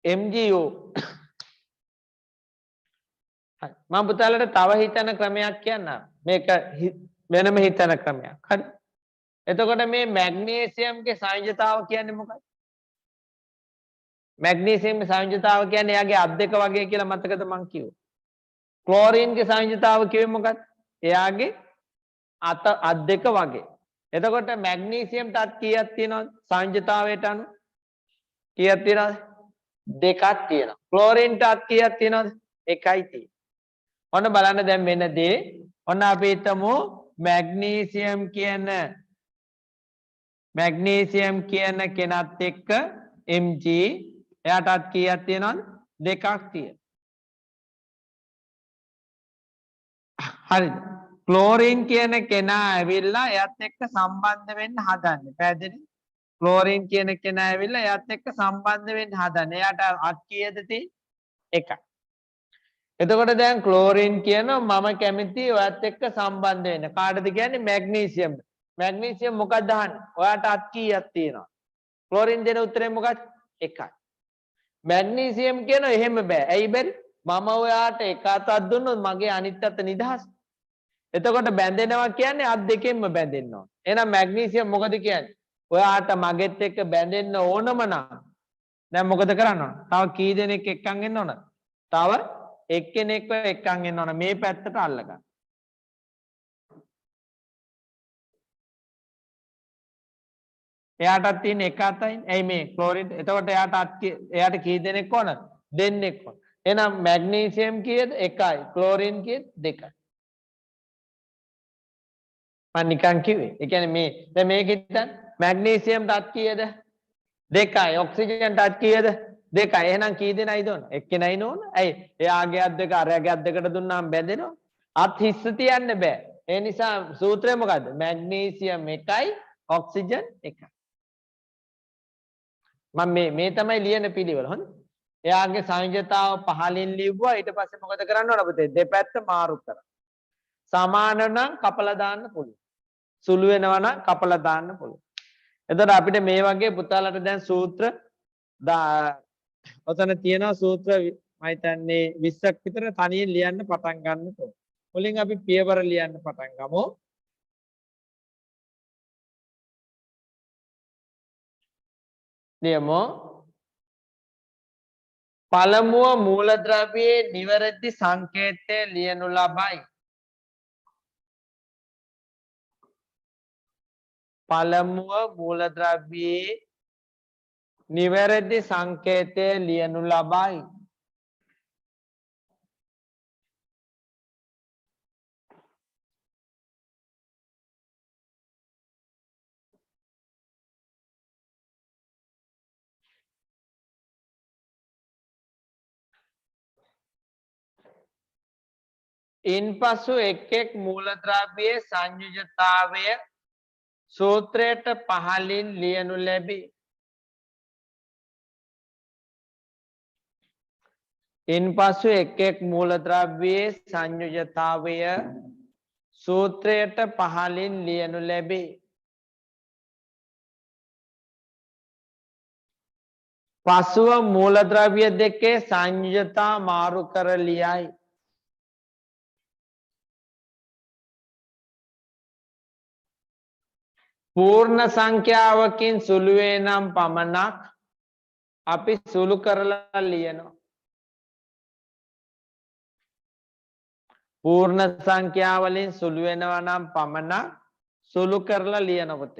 MgO. මම පුතාලට තව හිතන ක්‍රමයක් කියන්නම්. මේක වෙනම හිතන ක්‍රමයක්. හරි. එතකොට මේ මැග්නීසියම්ගේ සංයුතාව කියන්නේ මොකක්ද? මැග්නීසියම්ගේ සංයුතාව කියන්නේ එයාගේ අත් දෙක වගේ කියලා මතකද මං කිව්වා. ක්ලෝරින්ගේ සංයුතාව කිව්වේ මොකක්ද? එයාගේ අත් දෙක වගේ. එතකොට මැග්නීසියම්ට අත් කීයක් තියෙනවද? සංයුතාවයට අනුව කීයක් තියෙනවද? දෙකක් තියෙනවා. ක්ලෝරින්ට අත් කීයක් තියෙනවද? එකයි තියෙන්නේ. ඔන්න බලන්න දැන් වෙන දේ. ඔන්න අපි හිතමු මැග්නීසියම් කියන කෙනත් එක්ක Mg එයාටත් කීයක් තියෙනවද? දෙකක් තියෙනවා. හරිද? ක්ලෝරින් කියන කෙනා ඇවිල්ලා එයත් එක්ක සම්බන්ධ වෙන්න හදන්නේ. පැහැදිලිද? ක්ලෝරින් කියන කෙනා ඇවිල්ලා එයත් එක්ක සම්බන්ධ වෙන්න හදන්නේ. එයාට අත් කීයද තියෙන්නේ? එකයි. එතකොට දැන් ක්ලෝරින් කියනවා මම කැමති ඔයත් එක්ක සම්බන්ධ වෙන්න. කාටද කියන්නේ? මැග්නීසියම්. මැග්නීසියම් මොකක්ද අහන්නේ? ඔයාට අත් කීයක් තියෙනවා? ක්ලෝරින් දෙන උත්තරේ මොකක්ද? එකයි. මැග්නීසියම් කියනවා එහෙම බෑ. ඇයි බැරි? මම ඔයාට එක අතක් දුන්නොත් මගේ අනිත් අත නිදහස්. එතකොට බැඳෙනවා කියන්නේ අත් දෙකෙන්ම බැඳෙන්න ඕන. එහෙනම් මැග්නීසියම් මොකද කියන්නේ? ඔයාට මගෙත් එක්ක බැඳෙන්න ඕනම නම් දැන් මොකද කරන්න ඕන? තව කී දෙනෙක් එක්කන් එන්න ඕන? තව එක්කෙනෙක්ව එක්කන් එන්න ඕන මේ පැත්තට අල්ලගන්න. එයාටත් තියෙන එක අතයි. ඇයි මේ ක්ලෝරින්? එතකොට එයාට කී දෙනෙක් ඕන? දෙන්නෙක් ඕන. එහෙනම් මැග්නීසියම් කීයද? එකයි. ක්ලෝරින් කීයද? දෙකයි. මම නිකන් කිව්වේ. ඒ කියන්නේ මේ දැන් මේක හිතන්න මැග්නීසියම්ට අත් කීයද? දෙකයි. ඔක්සිජන්ට අත් කීයද? දෙකයි. එහෙනම් කී දෙනයිද ඕන? එක්කෙනයි ඕන. ඇයි? එයාගේ අත් දෙක අරයාගේ අත් දෙකට දුන්නාම බැඳෙනවා. අත් හිස්ස තියන්න බෑ. ඒ නිසා සූත්‍රය මොකද්ද? මැග්නීසියම් 1යි ඔක්සිජන් 1යි. මම මේ තමයි ලියන පිළිවෙල. හොඳ. එයාගේ සංයුතාව පහලින් ලිව්වා. ඊට පස්සේ මොකද කරන්න ඕන පුතේ? දෙපැත්ත මාරු කරා. සමාන නම් කපලා දාන්න පුළුවන්. සුළු වෙනවා නම් කපලා දාන්න පුළුවන්. එතකොට අපිට මේ වගේ පුතාලට දැන් සූත්‍ර ඔතන තියෙනවා සූත්‍ර මම හිතන්නේ 20ක් විතර තනියෙන් ලියන්න පටන් ගන්න ඕන. මුලින් අපි පියවර ලියන්න පටන් ගමු. ලියමු. පළමුව මූලද්‍රව්‍යයේ නිවැරදි සංකේතය ලියනු ලබයි. පළමුව මූලද්‍රව්‍යයේ නිවැරදි සංකේතය ලියනු ලබයි. ඉන්පසු එක් මූලද්‍රව්‍යයේ සංයුජතාවය සූත්‍රයට පහළින් ලියනු ලැබේ. ඉන්පසු එක් මූලද්‍රව්‍යයේ සංයුජතාවය සූත්‍රයට පහළින් ලියනු ලැබේ. පසුව මූලද්‍රව්‍ය දෙකේ සංයුජතා මාරු කර ලියයි. පූර්ණ සංඛ්‍යාවකින් සුළු වේ නම් පමණක් අපි සුළු කරලා ලියනවා. පූර්ණ සංඛ්‍යාවලින් සුළු වෙනවා නම් පමණක් සුළු කරලා ලියනකොට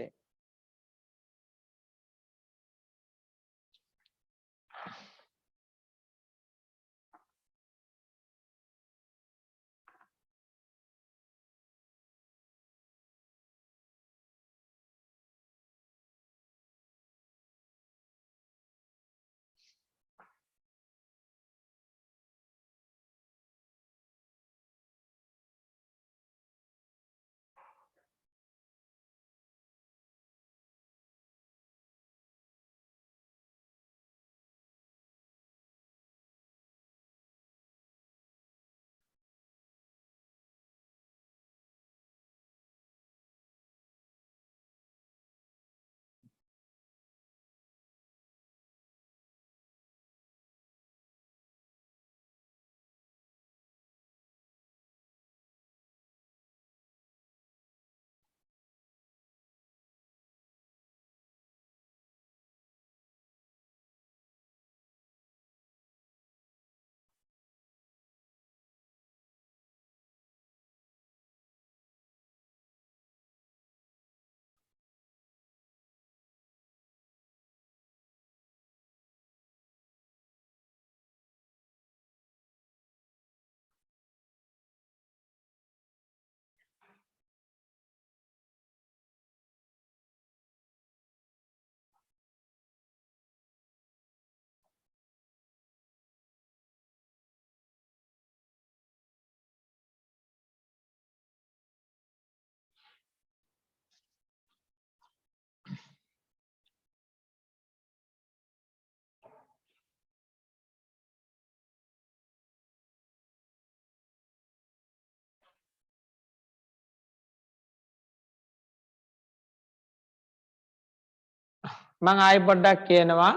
මම ආයෙ පොඩ්ඩක් කියනවා.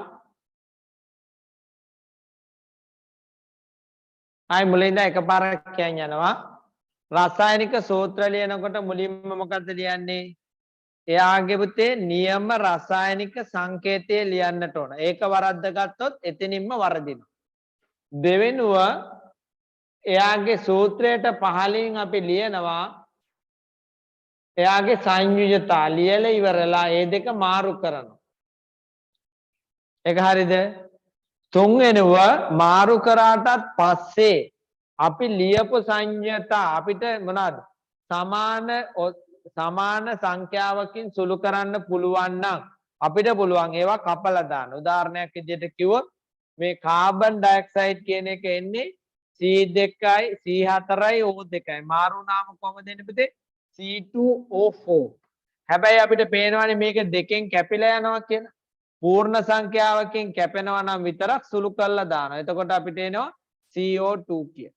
ආයෙ මුලින්ද එකපාරක් කියන්න යනවා. රසායනික සූත්‍ර ලියනකොට මුලින්ම මොකද්ද ලියන්නේ? එයාගේ පුතේ නියම රසායනික සංකේතය ලියන්නට ඕන. ඒක වරද්දගත්තොත් එතනින්ම වරදිනවා. දෙවෙනුව එයාගේ සූත්‍රයට පහළින් අපි ලියනවා එයාගේ සංයුජතා ලියලා ඉවරලා ඒ දෙක මාරු කරනවා. ඒක හරිද? තුන්වෙනුව මාරු කරාටත් පස්සේ අපි ලියපු සංයුජතා අපිට මොනවාද? සමාන සංඛ්‍යාවකින් සුළු කරන්න පුළුවන් නම් අපිට පුළුවන් ඒවා කපලා දාන්න. උදාහරණයක් විදිහට කිව්වොත් මේ කාබන් ඩයොක්සයිඩ් කියන එක එන්නේ C2යි C4යි O2යි. මාරු නාම කොහමද එන්නේ පුතේ? C2O4. හැබැයි අපිට පේනවානේ මේක දෙකෙන් කැපිලා යනවා කියලා. පූර්ණ සංඛ්‍යාවකින් කැපෙනවා නම් විතරක් සුළු කරලා දානවා. එතකොට අපිට එනවා CO2 කිය.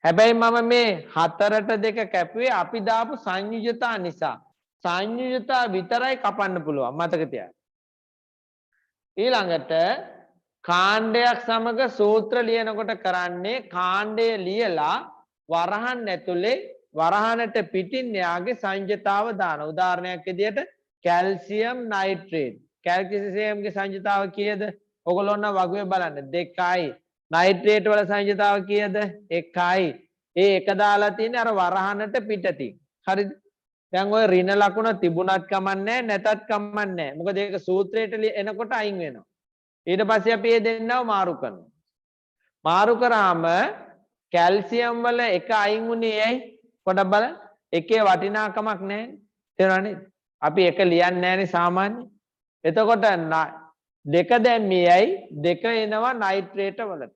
හැබැයි මම මේ 4ට 2 කැපුවේ අපි දාපු සංයුජතා නිසා. සංයුජතා විතරයි කපන්න පුළුවන්. මතක තියාගන්න. ඊළඟට කාණ්ඩයක් සමග සූත්‍ර ලියනකොට කරන්නේ කාණ්ඩය ලියලා වරහන් ඇතුලේ වරහනට පිටින් යාගේ සංයුජතාව දාන. උදාහරණයක් විදිහට කැල්සියම් නයිට්‍රේට්. කැල්සියම්ගේ සංයුජතාව කීයද? ඔයගොල්ලෝ ඔන්න වගුවේ බලන්න 2යි. නයිට්‍රේට් වල සංයුජතාව කීයද? 1යි. ඒ එක දාලා තියෙන්නේ අර වරහනට පිටතින්. හරිද? දැන් ඔය ඍණ ලකුණ තිබුණත් කමන්නේ නැතත් කමන්නේ. මොකද ඒක සූත්‍රයට එනකොට අයින් වෙනවා. ඊට පස්සේ අපි මේ දෙන්නව මාරු කරනවා. මාරු කරාම කැල්සියම් වල එක අයින් වුණේ ඇයි? පොඩක් බලන්න. එකේ වටිනාකමක් නැහැ. තේරුණා නේද? අපි එක ලියන්නේ නැහැනේ සාමාන්‍ය. එතකොට දෙක දැම්මේ ඇයි? දෙක එනවා නයිට්‍රේට වලට.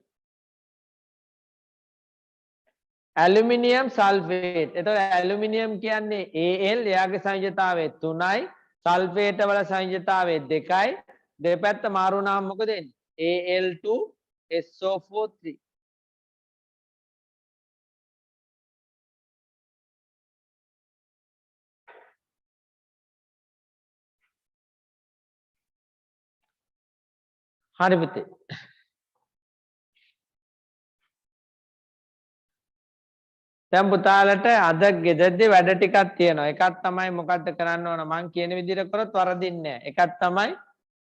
Aluminium sulphate. එතකොට ඇලුමිනියම් කියන්නේ Al එයාගේ සංයුජතාවය 3යි. සල්ෆේට වල සංයුජතාවය 2යි. දෙපැත්ත මාරු වුණාම මොකද වෙන්නේ? Al2SO4 3. හරි පුතේ. දැන් පුතාලට අද ගෙදරදී වැඩ ටිකක් තියෙනවා. එකක් තමයි මොකද්ද කරන්න ඕන මං කියන විදිහට කරොත් වරදින්නේ නැහැ. එකක් තමයි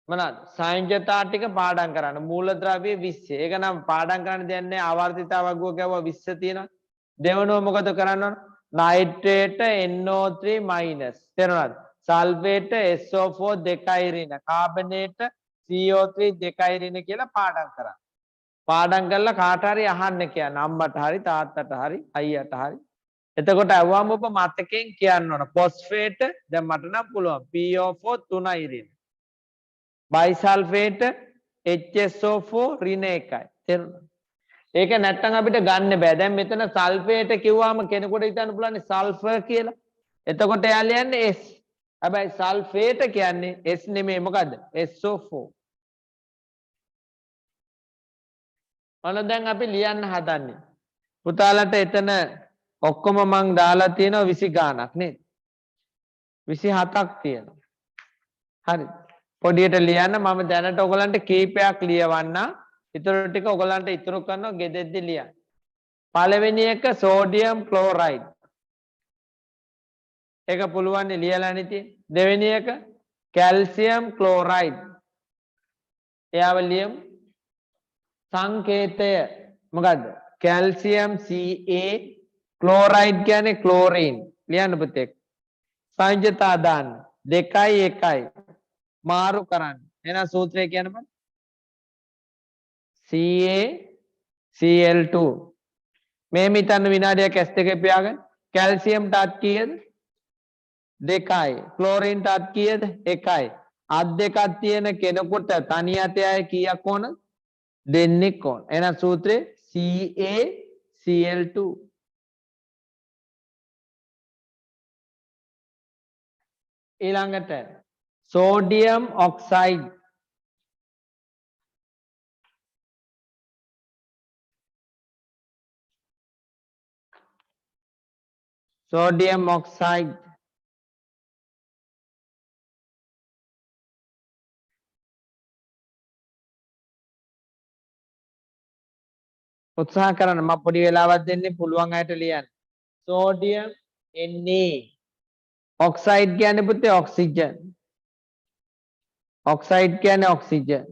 මොනවාද? සංයුජතා ටික පාඩම් කරන්න. මූලද්‍රව්‍ය 20. ඒක නම් පාඩම් කරන්න දෙයක් නැහැ. ආවර්තිතා වගුව ගැවුවා 20 තියෙනවා. දෙවනුව මොකද කරන්න ඕන? නයිට්‍රේට NO3- තේරුණාද? සල්ෆේට SO4 2යි ඍණ. කාබනේට CO3 2යි ඍණ කියලා පාඩම් කරන්න. පාඩම් කරලා කාට හරි අහන්න කියන්න. අම්මට හරි තාත්තට හරි අයියට හරි. එතකොට අහුවම ඔබ මතකයෙන් කියන්න ඕන. ෆොස්ෆේට දැන් මට නම් පුළුවන් PO4 3යි ඍණ. බයිසල්ෆේට HSO4 ඍණ 1යි. තේරුණාද? ඒක නැත්තම් අපිට ගන්න බෑ. දැන් මෙතන සල්ෆේට කිව්වම කෙනෙකුට හිතන්න පුළුවන් සල්ෆර් කියලා. එතකොට එයා ලියන්නේ S. හැබැයි සල්ෆේට කියන්නේ S නෙමෙයි මොකද්ද? SO4. ඔන්න දැන් අපි ලියන්න හදන්නේ. පුතාලට එතන ඔක්කොම මං දාලා තියෙනවා 20 ගාණක් නේද? 27ක් තියෙනවා. හරි. පොඩියට ලියන්න මම දැනට ඔයගලන්ට කීපයක් ලියවන්න. ඊටු ටික ඔයගලන්ට ඉතුරු කරනවා ගෙදෙද්දි ලියන්න. පළවෙනි එක සෝඩියම් ක්ලෝරයිඩ්. ඒක පුළුවන් ලියලා නැති. දෙවෙනි එක කැල්සියම් ක්ලෝරයිඩ්. එයාව ලියමු. සංකේතය මොකද්ද? කැල්සියම් Ca ක්ලෝරයිඩ් කියන්නේ ක්ලෝරින්. ලියන්න පුතේ. සංයුජතා දාන්න. 2යි 1යි. මාරු කරන්න. එහෙනම් සූත්‍රය කියන්න බෑ. CaCl2. මේ මිතන්න විනාඩියක් S2 පියාගෙන කැල්සියම්ට අත් කීයද? 2යි. ක්ලෝරින්ට අත් කීයද? 1යි. අත් දෙකක් තියෙන කෙනෙකුට තනි අතයයි කීයක් ඕනද? දෙන්නෙක් ඕන. එහෙනම් සූත්‍රේ CaCl2. ඊළඟට සෝඩියම් ඔක්සයිඩ්. sodium oxide උත්සාහ කරන්න මම පොඩි වෙලාවක් දෙන්නේ පුළුවන් අයට ලියන්න sodium Na oxide කියන්නේ පුතේ oxygen oxide කියන්නේ oxygen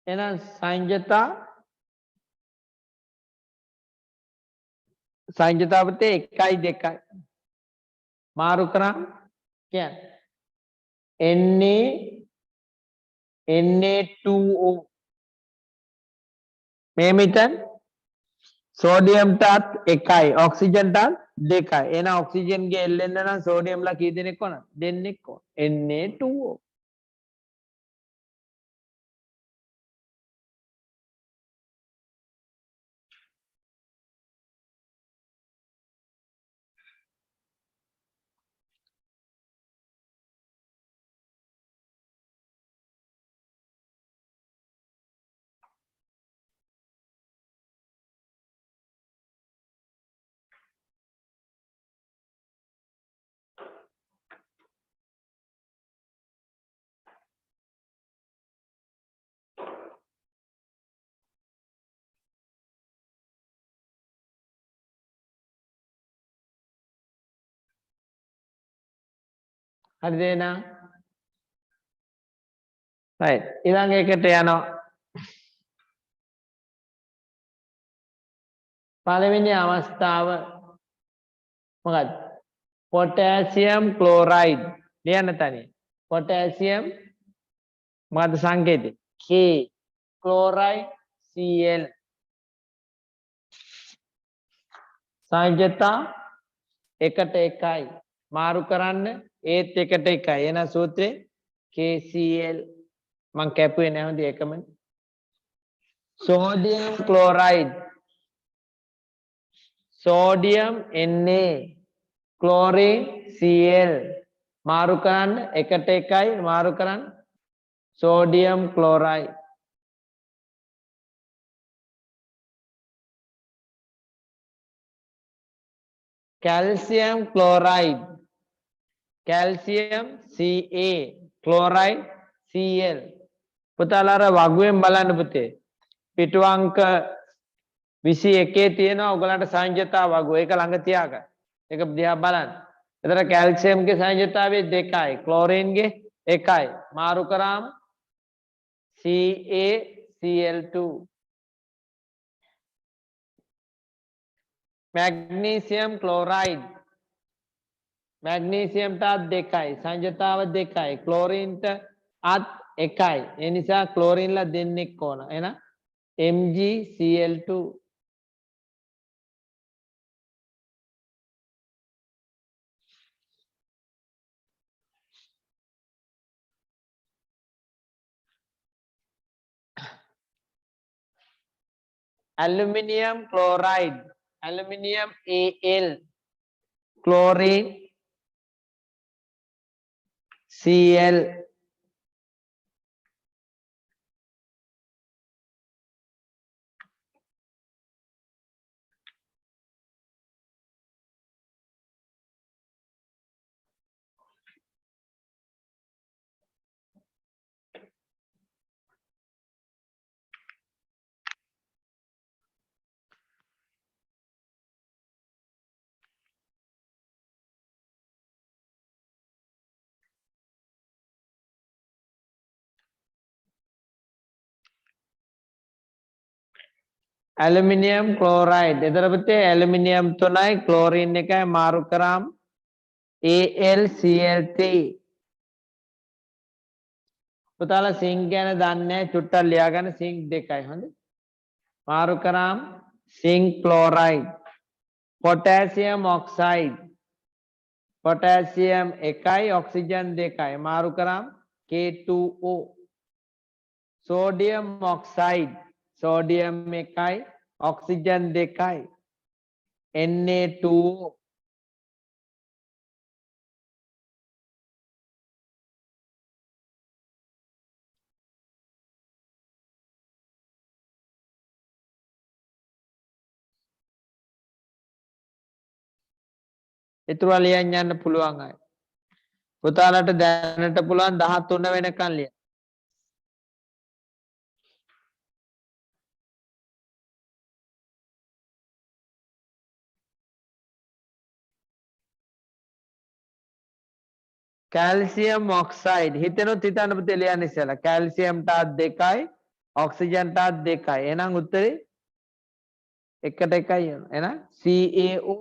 එහෙනම් සංයුතා පුතේ 1යි 2යි මාරු කරා කියන්නේ Na2O මේ මිතන් සෝඩියම් ටත් 1යි ඔක්සිජන් ටත් 2යි එහෙනම් ඔක්සිජන් ගේ එල්ලෙන්න නම් සෝඩියම්ලා කී දෙනෙක් ඕනද දෙන්නෙක් ඕන Na2O හරිද එහෙනම් right ඊළඟ එකට යනවා පළවෙනි අවස්ථාව මොකක්ද? potassium chloride ලියන්න තනිය. potassium මොකද්ද සංකේතය? K chloride Cl සංයුජතා එකට එකයි මාරු කරන්න ඒත් එකට එකයි එන සූත්‍රේ KCl මං කැපුවේ නැවඳි එකම sodium chloride sodium Na chlorine Cl මාරු කරන්න එකට එකයි මාරු කරන්න sodium chloride calcium chloride calcium Ca chloride Cl පුතාලා අර වගුවෙන් බලන්න පුතේ පිටු අංක 21 තියෙනවා ඔයගලන්ට සංයුජතා වගුව ඒක ළඟ තියාගන්න ඒක දිහා බලන්න එතන කැල්සියම් ගේ සංයුජතාවය 2යි ක්ලෝරින් ගේ 1යි මාරු කරාම CaCl2 magnesium chloride magnesium ටත් 2යි සංයුජතාව 2යි ක්ලෝරින් ට අත් 1යි ඒ නිසා ක්ලෝරින් ලා දෙන්නෙක් ඕන එහෙනම් MgCl2 aluminium chloride aluminium Al chlorine Cl aluminium chloride එතන පුතේ aluminium 3යි chlorine 1යි මාරු කරාම AlCl3 පුතාලා zinc ගැන දන්නේ චුට්ටක් ලියාගන්න zinc 2යි හොඳ මාරු කරාම zinc chloride potassium oxide potassium 1යි oxygen 2යි මාරු කරාම K2O sodium oxide sodium 1යි oxygen 2යි Na2O ඉතුරු ලියන්න යන්න පුළුවන් අය පුතාලට දැනට පුළුවන් 13 වෙනකන් ලියන්න calcium oxide හිතෙනොත් හිතන්න පුතේ ලියන්න ඉස්සෙල්ලා calcium ටත් 2යි oxygen ටත් 2යි එහෙනම් උත්තරේ එකට එකයි එහෙනම් CaO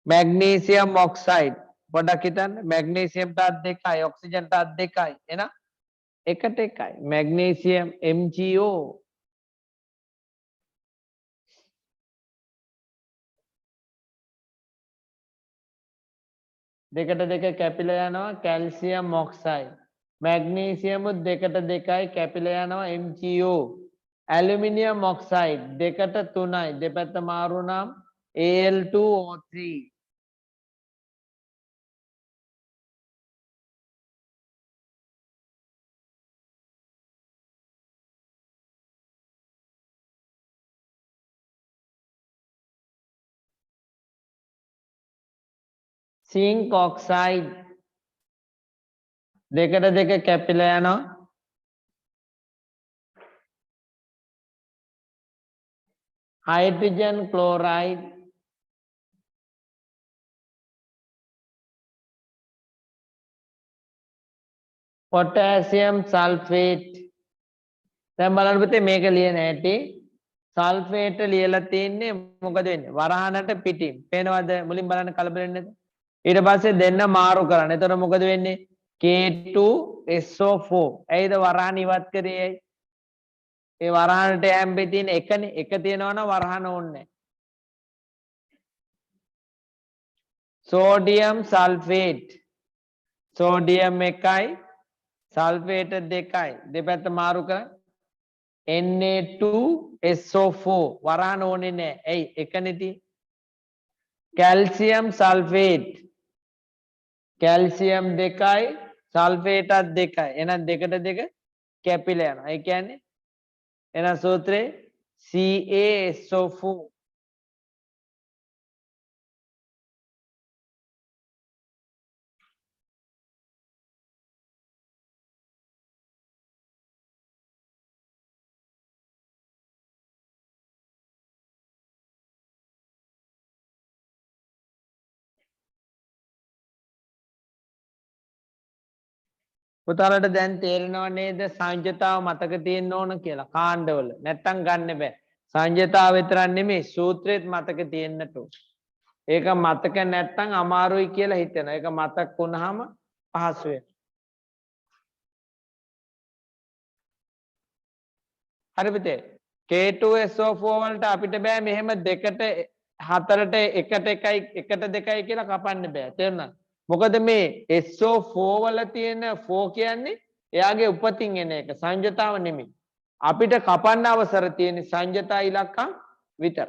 magnesium oxide පොඩ්ඩක් හිතන්න magnesium ටත් 2යි oxygen ටත් 2යි එහෙනම් එකට එකයි magnesium MgO දෙකට දෙක කැපිලා යනවා calcium oxide magnesium උත් දෙකට දෙකයි කැපිලා යනවා MgO aluminium oxide දෙකට 3යි දෙපැත්ත මාරු නම් Al2O3 zinc oxide දෙකට දෙක කැපිලා යනවා hydrogen chloride potassium sulfate දැන් බලන්න පුතේ මේක ලියන හැටි සල්ෆේට් ලියලා තින්නේ මොකද වෙන්නේ? වරහනට පිටින්. පේනවද? මුලින් බලන්න කලබල වෙන්නේ නැද්ද? ඊට පස්සේ දෙන්න මාරු කරන්න. එතකොට මොකද වෙන්නේ? K2SO4. ඇයිද වරහන ඉවත් කරේ ඇයි? ඒ වරහනට යම්බේ තියෙන එකනේ. එක තියෙනවා නම් වරහන ඕනේ නැහැ. Sodium sulphate. සෝඩියම් 1යි සල්ෆේට් 2යි. දෙපැත්ත මාරු කරන්න. Na2SO4 වරහන ඕනේ නැහැ. ඇයි? එකනේ තියෙන්නේ. Calcium sulphate. කැල්සියම් 2යි සල්ෆේටත් 2යි. එහෙනම් දෙකට දෙක කැපිලා යනවා. ඒ කියන්නේ එහෙනම් සූත්‍රේ CaSO4. පුතාලට දැන් තේරෙනව නේද සංජ්‍යතාව මතක තියෙන්න ඕන කියලා කාණ්ඩවල නැත්තම් ගන්න බෑ සංජ්‍යතාව විතරක් නෙමෙයි සූත්‍රෙත් මතක තියෙන්නට ඕන ඒක මතක නැත්තම් අමාරුයි කියලා හිතෙනවා ඒක මතක් වුණාම පහසු වෙනවා හරි පුතේ K2SO4 වලට අපිට බෑ මෙහෙම දෙකට හතරට එකට එකයි එකට දෙකයි කියලා කපන්න බෑ තේරුණාද මොකද මේ SO4 වල තියෙන 4 කියන්නේ එයාගේ උපතින් එන එක සංජ්‍යතාව නෙමෙයි. අපිට කපන්න අවසර තියෙන සංජ්‍යතා ඉලක්කම් විතර.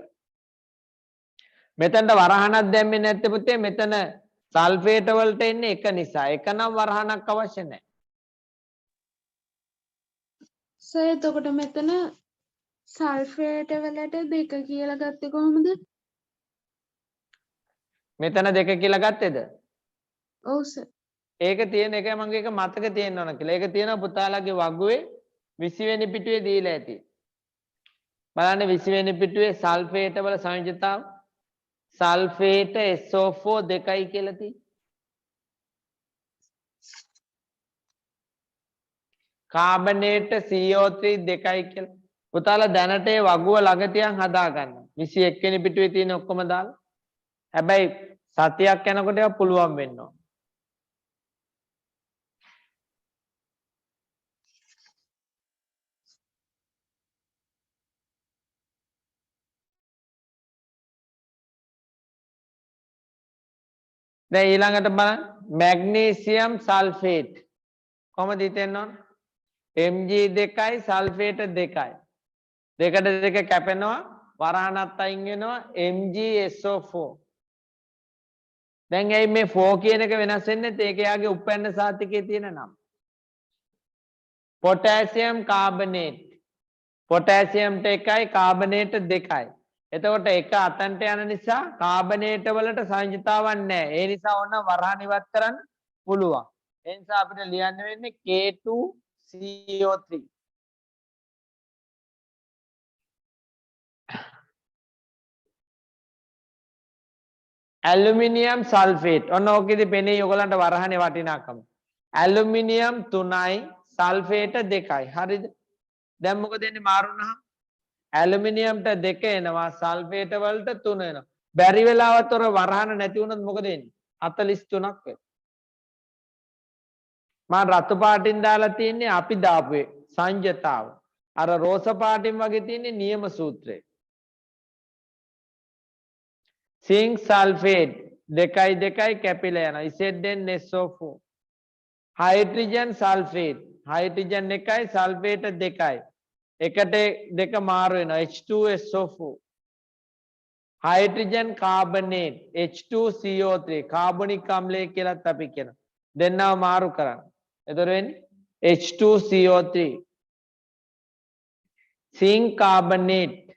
මෙතනට වරහනක් දැම්මේ නැත්තේ පුතේ මෙතන සල්ෆේට වලට එන්නේ එක නිසා. එක නම් වරහනක් අවශ්‍ය නැහැ. සර් එතකොට මෙතන සල්ෆේට වලට 2 කියලා ගත්තේ කොහොමද? මෙතන 2 කියලා ගත්තේද? ඔව් සර්. ඒක තියෙන එක මගේ එක මතක තියෙන්න ඕන කියලා. ඒක තියෙනවා පුතාලගේ වගුවේ 20 වෙනි පිටුවේ දීලා ඇති. බලන්න 20 වෙනි පිටුවේ සල්ෆේට වල සංයුතතාව සල්ෆේට SO4 2යි කියලා තියෙනවා. කාබනේට CO3 2යි කියලා. පුතාලා දැනට ඒ වගුව ළඟ තියන් හදා ගන්න. 21 වෙනි පිටුවේ තියෙන ඔක්කොම දාලා. හැබැයි සතියක් යනකොට ඒක පුළුවන් වෙන්න ඕන. දැන් ඊළඟට බලන්න මැග්නීසියම් සල්ෆේට් කොහමද හිතෙන්න ඕන Mg2යි සල්ෆේට 2යි දෙකට දෙක කැපෙනවා වරහනත් අයින් වෙනවා MgSO4 දැන් ඇයි මේ 4 කියන එක වෙනස් වෙන්නේ ඒක යාගේ උප්පන්න සාතිකයේ තියෙන නම පොටෑසියම් කාබනේට් පොටෑසියම්ට 1යි කාබනේට 2යි එතකොට එක අතන්ට යන නිසා කාබනේට වලට සංයුතාවක් නැහැ. ඒ නිසා ඕන වරහන් ඉවත් කරන්න පුළුවන්. ඒ නිසා අපිට ලියන්න වෙන්නේ K2CO3. Aluminium sulphate. ඔන්න ඕකෙදි පෙනේ ඔයගලන්ට වරහනේ වටිනාකම. ඇලුමිනියම් 3යි සල්ෆේට 2යි. හරිද? දැන් මොකද වෙන්නේ මාරු වුණාම? ඇලුමිනියම්ට 2 එනවා සල්ෆේට වලට 3 එනවා බැරි වෙලාවත් ඔර වරහන නැති වුණොත් මොකද වෙන්නේ 43ක් වෙනවා මම රතු පාටින් දාලා තියන්නේ අපි දාපු සංජ්‍යතාව අර රෝස පාටින් වගේ තියන්නේ නියම සූත්‍රය සිංක් සල්ෆේට් 2යි 2යි කැපිලා යනවා ZnSO4 හයිඩ්‍රජන් සල්ෆේට් හයිඩ්‍රජන් 1යි සල්ෆේට 2යි එකට දෙක මාරු වෙනවා H2SO4 හයිඩ්‍රජන් කාබනේට් H2CO3 කාබනික් අම්ලය කියලාත් අපි කියනවා දෙන්නව මාරු කරන්න එතකොට වෙන්නේ H2CO3 sync carbonate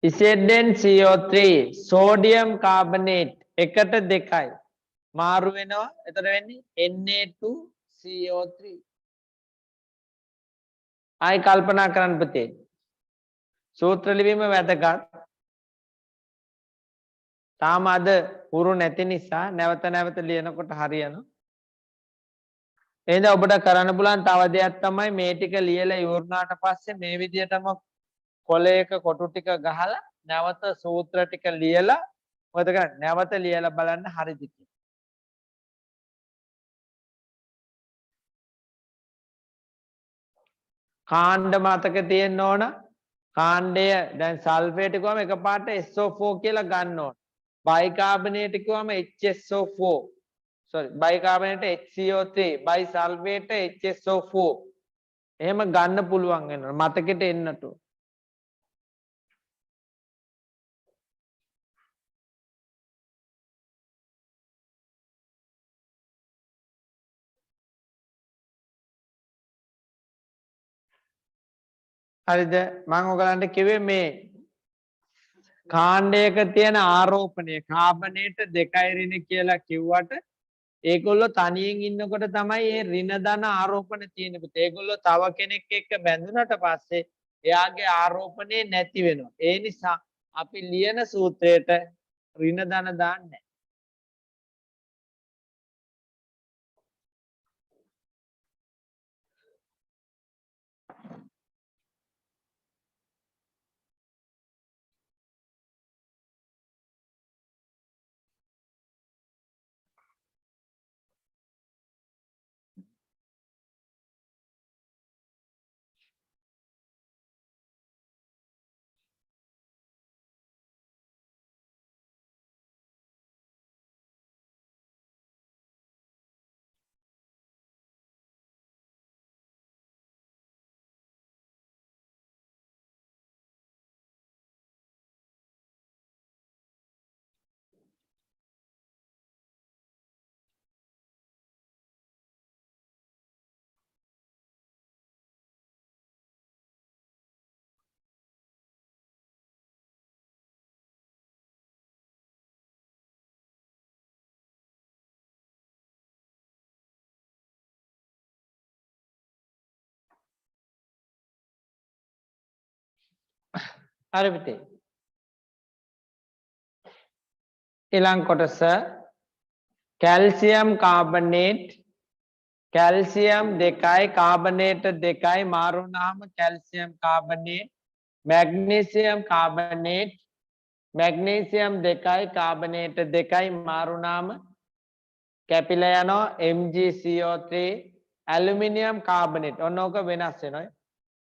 ZnCO3 sodium carbonate එකට 2යි මාරු වෙනවා එතකොට වෙන්නේ Na2 CO3 ආයි කල්පනා කරන්න පුතේ සූත්‍ර ලිවීම වැදගත් තාම අද හුරු නැති නිසා නැවත නැවත ලියනකොට හරියනවා එහෙනම් ඔබට කරන්න පුළුවන් තව දෙයක් තමයි මේ ටික ලියලා ඉවරනාට පස්සේ මේ විදිහටම කොලයක කොටු ටික ගහලා නැවත සූත්‍ර ටික ලියලා මොකද කරන්නේ නැවත ලියලා බලන්න හරිද කියලා කාණ්ඩ මතක තියෙන්න ඕන කාණ්ඩය දැන් සල්ෆේට් කිව්වම එකපාරට SO4 කියලා ගන්න ඕන බයිකාබනේට් කිව්වම HSO4 sorry bicarbonate HCO3 බයිසල්ෆේට් HSO4 එහෙම ගන්න පුළුවන් වෙනවා මතකෙට එන්නට හරිද මම ඔයගලන්ට කිව්වේ මේ කාණ්ඩයක තියෙන ආරෝපණය කාබනේට 2 ඍණ කියලා කිව්වට ඒගොල්ලෝ තනියෙන් ඉන්නකොට තමයි මේ ඍණ ධන ආරෝපණ තියෙන්නේ පුතේ. ඒගොල්ලෝ තව කෙනෙක් එක්ක බැඳුනට පස්සේ එයාගේ ආරෝපණේ නැති වෙනවා. ඒ නිසා අපි ලියන සූත්‍රයට ඍණ ධන දාන්නේ හරි පුතේ. ඊළඟ කොටස කැල්සියම් කාබනේට් කැල්සියම් 2යි කාබනේට 2යි මාරු වුණාම calcium carbonate magnesium carbonate magnesium 2යි කාබනේට 2යි මාරු වුණාම කැපිලා යනවා MgCO3 ඇලුමිනියම් කාබනේට් ඔන්න ඕක වෙනස් වෙනවා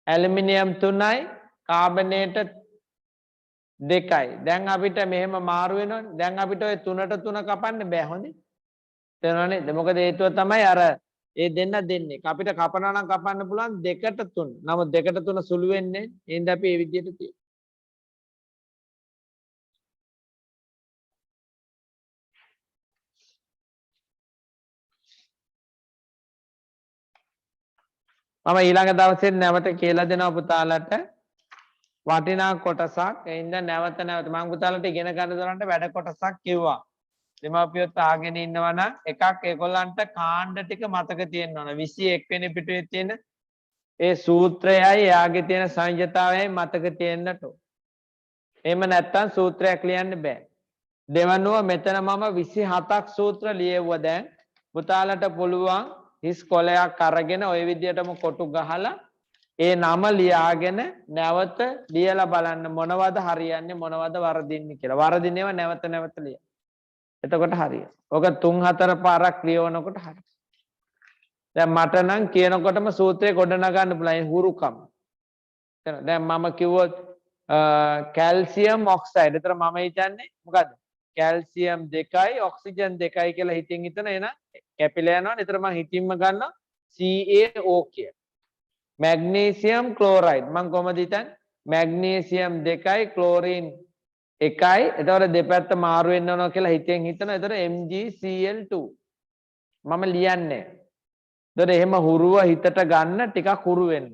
ඇලුමිනියම් 3යි කාබනේට 2යි දැන් අපිට මෙහෙම මාරු වෙනවනේ දැන් අපිට ඔය 3ට 3 කපන්න බෑ හොඳේ තේරෙනවනේ මොකද හේතුව තමයි අර ඒ දෙන්න දෙන්නේ අපිට කපනවා නම් කපන්න පුළුවන් 2ට 3 නමුත් 2ට 3 සුළු වෙන්නේ එහෙනම් අපි මේ විදිහට තියෙනවා මම ඊළඟ දවසේ නැවත කියලා දෙනවා පුතාලට වටිනා කොටසක් එින්ද නැවත නැවත මම පුතාලට ඉගෙන ගන්න දරන්න වැඩ කොටසක් කිව්වා දෙමාපියොත් ආගෙන ඉන්නවා නම් එකක් ඒගොල්ලන්ට කාණ්ඩ ටික මතක තියෙන්න ඕන 21 වෙනි පිටුවේ තියෙන ඒ සූත්‍රයයි එයාගේ තියෙන සංයතාවයයි මතක තියෙන්නට ඕන එහෙම නැත්නම් සූත්‍රයක් ලියන්න බෑ දෙවනුව මෙතන මම 27ක් සූත්‍ර ලියවුවා දැන් පුතාලට පුළුවන් හිස් කොලයක් අරගෙන ওই විදිහටම කොටු ගහලා ඒ නම ලියාගෙන නැවත ලියලා බලන්න මොනවද හරියන්නේ මොනවද වරදින්නේ කියලා. වරදිනේව නැවත නැවත ලියන්න. එතකොට හරිය. ඔක 3-4 පාරක් ලියවනකොට හරිය. දැන් මට නම් කියනකොටම සූත්‍රය ගොඩනගන්න පුළුවන් හුරුකම. දැන් මම කිව්වොත් කැල්සියම් ඔක්සයිඩ්. ඒතර මම හිතන්නේ මොකද්ද? කැල්සියම් 2යි ඔක්සිජන් 2යි කියලා හිතින් හිතන එන කැපිලා යනවනේ. ඒතර මම හිතින්ම ගන්නවා CaO කියලා. මැග්නීසියම් ක්ලෝරයිඩ් මම කොහමද හිතන්නේ මැග්නීසියම් 2යි ක්ලෝරින් 1යි එතකොට දෙපැත්ත මාරු වෙන්න ඕන කියලා හිතෙන් හිතනවා එතකොට MgCl2 මම ලියන්නේ එතකොට එහෙම හුරුව හිතට ගන්න ටිකක් හුරු වෙන්න